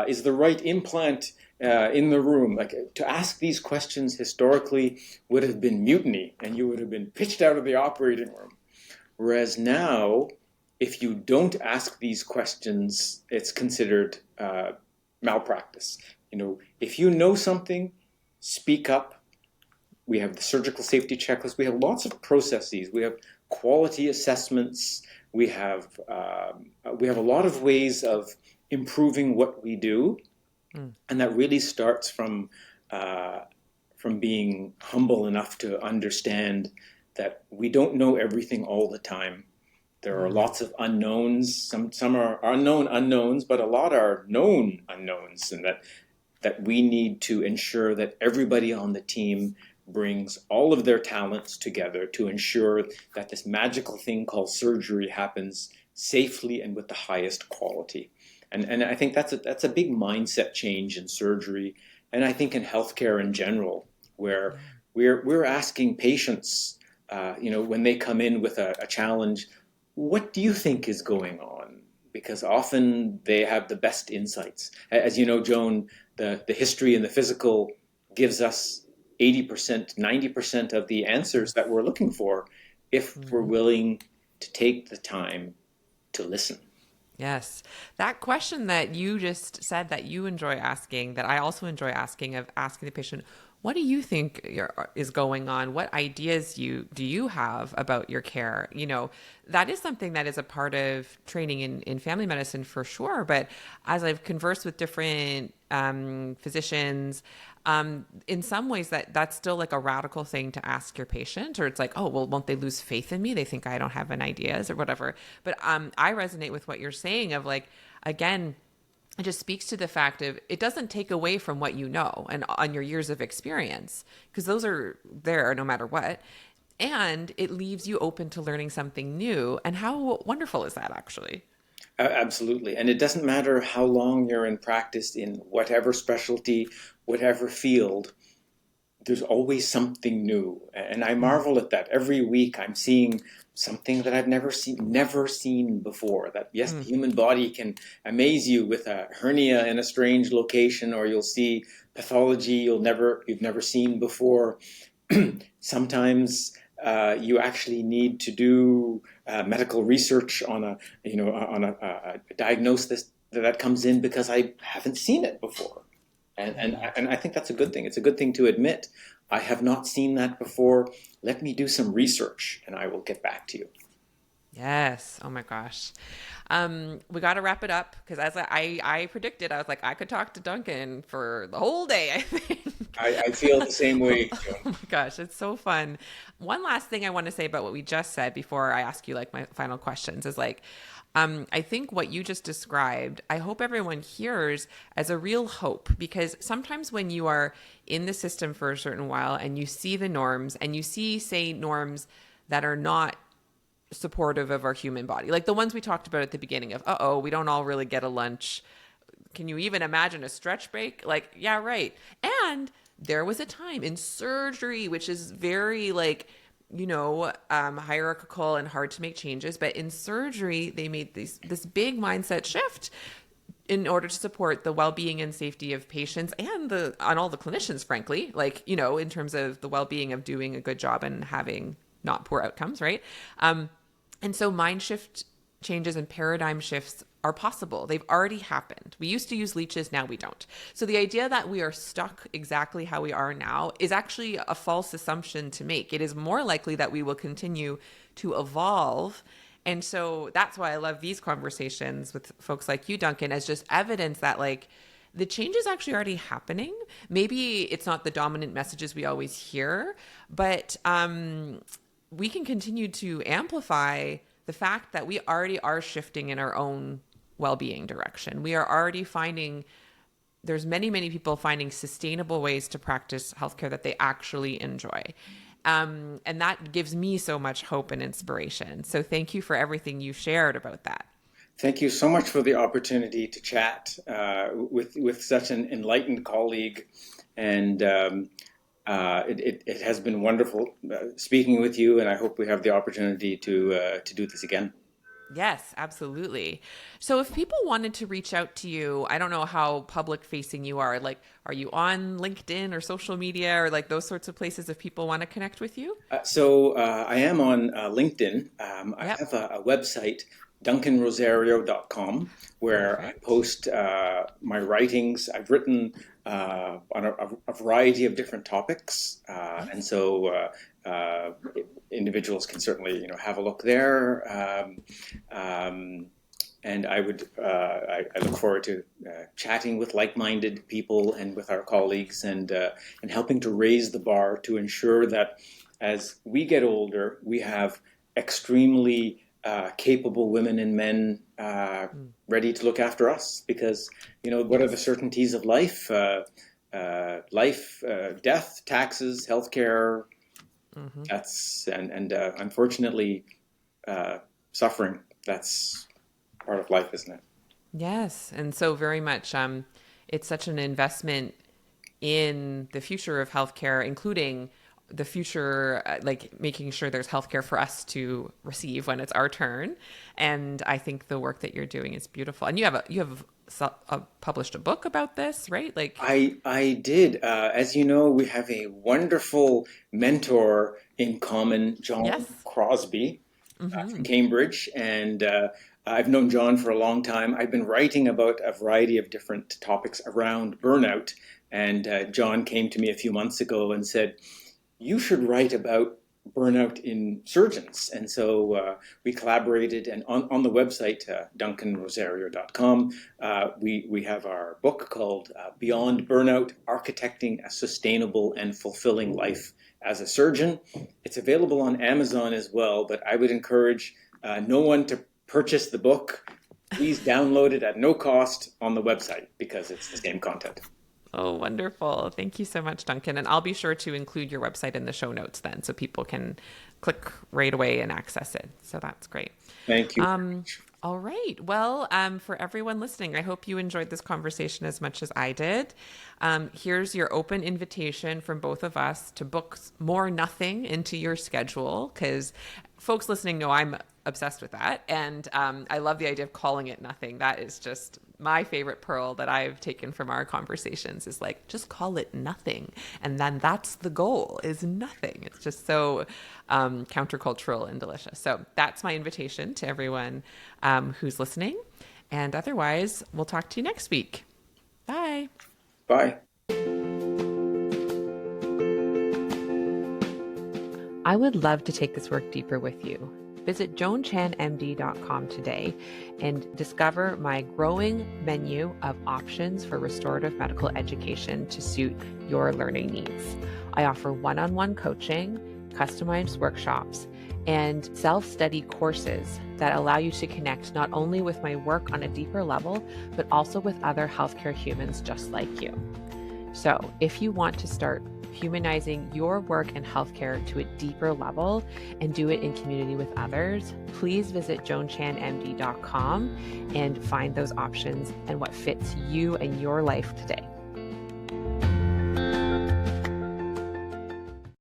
Is the right implant in the room? Like, to ask these questions historically would have been mutiny, and you would have been pitched out of the operating room. Whereas now, if you don't ask these questions, it's considered malpractice. If you know something, speak up. We have the surgical safety checklist. We have lots of processes. We have quality assessments. We have a lot of ways of improving what we do, and that really starts from being humble enough to understand that we don't know everything all the time. There are lots of unknowns. Some are unknown unknowns, but a lot are known unknowns, and that we need to ensure that everybody on the team brings all of their talents together to ensure that this magical thing called surgery happens safely and with the highest quality. And I think that's a big mindset change in surgery, and I think in healthcare in general, where Yeah. we're asking patients, when they come in with a challenge, what do you think is going on? Because often they have the best insights. As you know, Joan, the history and the physical gives us 80%, 90% of the answers Yes. that we're looking for if we're Mhm. willing to take the time to listen. Yes. That question that you just said that you enjoy asking, that I also enjoy asking, of asking the patient, what do you think is going on? What ideas do you have about your care? That is something that is a part of training in family medicine for sure. But as I've conversed with different physicians, in some ways that's still like a radical thing to ask your patient, or it's like, oh, well, won't they lose faith in me? They think I don't have an ideas or whatever. But I resonate with what you're saying of like, again, it just speaks to the fact of it doesn't take away from what you know and on your years of experience, because those are there no matter what. And it leaves you open to learning something new. And how wonderful is that actually? Absolutely. And it doesn't matter how long you're in practice in whatever specialty, whatever field, there's always something new. And I marvel at that. Every week I'm seeing something that I've never seen before. That yes, the Mm. human body can amaze you with a hernia in a strange location, or you'll see pathology you've never seen before. Sometimes you actually need to do medical research on a diagnosis that comes in because I haven't seen it before. And I think that's a good thing. It's a good thing to admit, I have not seen that before. Let me do some research and I will get back to you. Yes. Oh my gosh. We got to wrap it up because as I predicted, I was like, I could talk to Duncan for the whole day, I think. I feel the same way, Oh Joan. my gosh, it's so fun. One last thing I want to say about what we just said before I ask you like my final questions is like, I think what you just described, I hope everyone hears as a real hope, because sometimes when you are in the system for a certain while and you see the norms and you see, say, norms that are not supportive of our human body, like the ones we talked about at the beginning of, oh, we don't all really get a lunch. Can you even imagine a stretch break? Like, yeah, right. And there was a time in surgery, which is very like, hierarchical and hard to make changes. But in surgery, they made this big mindset shift in order to support the well-being and safety of patients and on all the clinicians, frankly, like, in terms of the well-being of doing a good job and having not poor outcomes, right? And so mind shift changes and paradigm shifts are possible. They've already happened. We used to use leeches, now we don't. So the idea that we are stuck exactly how we are now is actually a false assumption to make. It is more likely that we will continue to evolve. And so that's why I love these conversations with folks like you, Duncan, as just evidence that like the change is actually already happening. Maybe it's not the dominant messages we always hear, but we can continue to amplify the fact that we already are shifting in our own well-being direction. We are already finding there's many people finding sustainable ways to practice healthcare that they actually enjoy. And that gives me so much hope and inspiration. So thank you for everything you shared about that. Thank you so much for the opportunity to chat with such an enlightened colleague. And it has been wonderful speaking with you, and I hope we have the opportunity to do this again. Yes, absolutely. So if people wanted to reach out to you, I don't know how public facing you are. Like, are you on LinkedIn or social media or like those sorts of places if people want to connect with you? I am on LinkedIn. I Yep. have a website, duncanrozario.com, where I Perfect. post my writings. I've written on a variety of different topics, Yes. and so individuals can certainly have a look there. And I look forward to chatting with like-minded people and with our colleagues, and helping to raise the bar to ensure that as we get older, we have extremely capable women and men Mm. ready to look after us. Because what are the Yes. certainties of life? Death, taxes, healthcare. Hmm. That's and unfortunately, suffering. That's part of life, isn't it? Yes. And so very much, it's such an investment in the future of healthcare, including the future, like making sure there's healthcare for us to receive when it's our turn. And I think the work that you're doing is beautiful. And you have published a book about this, right? Like, I did. As you know, we have a wonderful mentor in common, John yes. Crosby Mm-hmm. from Cambridge, and I've known John for a long time. I've been writing about a variety of different topics around burnout, and John came to me a few months ago and said, "You should write about burnout in surgeons." And so we collaborated, and on the website, duncanrozario.com, we have our book called Beyond Burnout, Architecting a Sustainable and Fulfilling Life as a Surgeon. It's available on Amazon as well, but I would encourage no one to purchase the book. Please download it at no cost on the website because it's the same content. Oh, wonderful. Thank you so much, Duncan. And I'll be sure to include your website in the show notes then so people can click right away and access it. So that's great. Thank you. All right. Well, for everyone listening, I hope you enjoyed this conversation as much as I did. Here's your open invitation from both of us to book more nothing into your schedule, because folks listening know I'm obsessed with that. And I love the idea of calling it nothing. That is just my favorite pearl that I've taken from our conversations, is like, just call it nothing. And then that's the goal, is nothing. It's just so countercultural and delicious. So that's my invitation to everyone who's listening. And otherwise, we'll talk to you next week. Bye. Bye. I would love to take this work deeper with you. Visit joanchanmd.com today and discover my growing menu of options for restorative medical education to suit your learning needs. I offer one-on-one coaching, customized workshops, and self-study courses that allow you to connect not only with my work on a deeper level, but also with other healthcare humans just like you. So if you want to start humanizing your work in healthcare to a deeper level and do it in community with others, please visit joanchanmd.com and find those options and what fits you and your life today.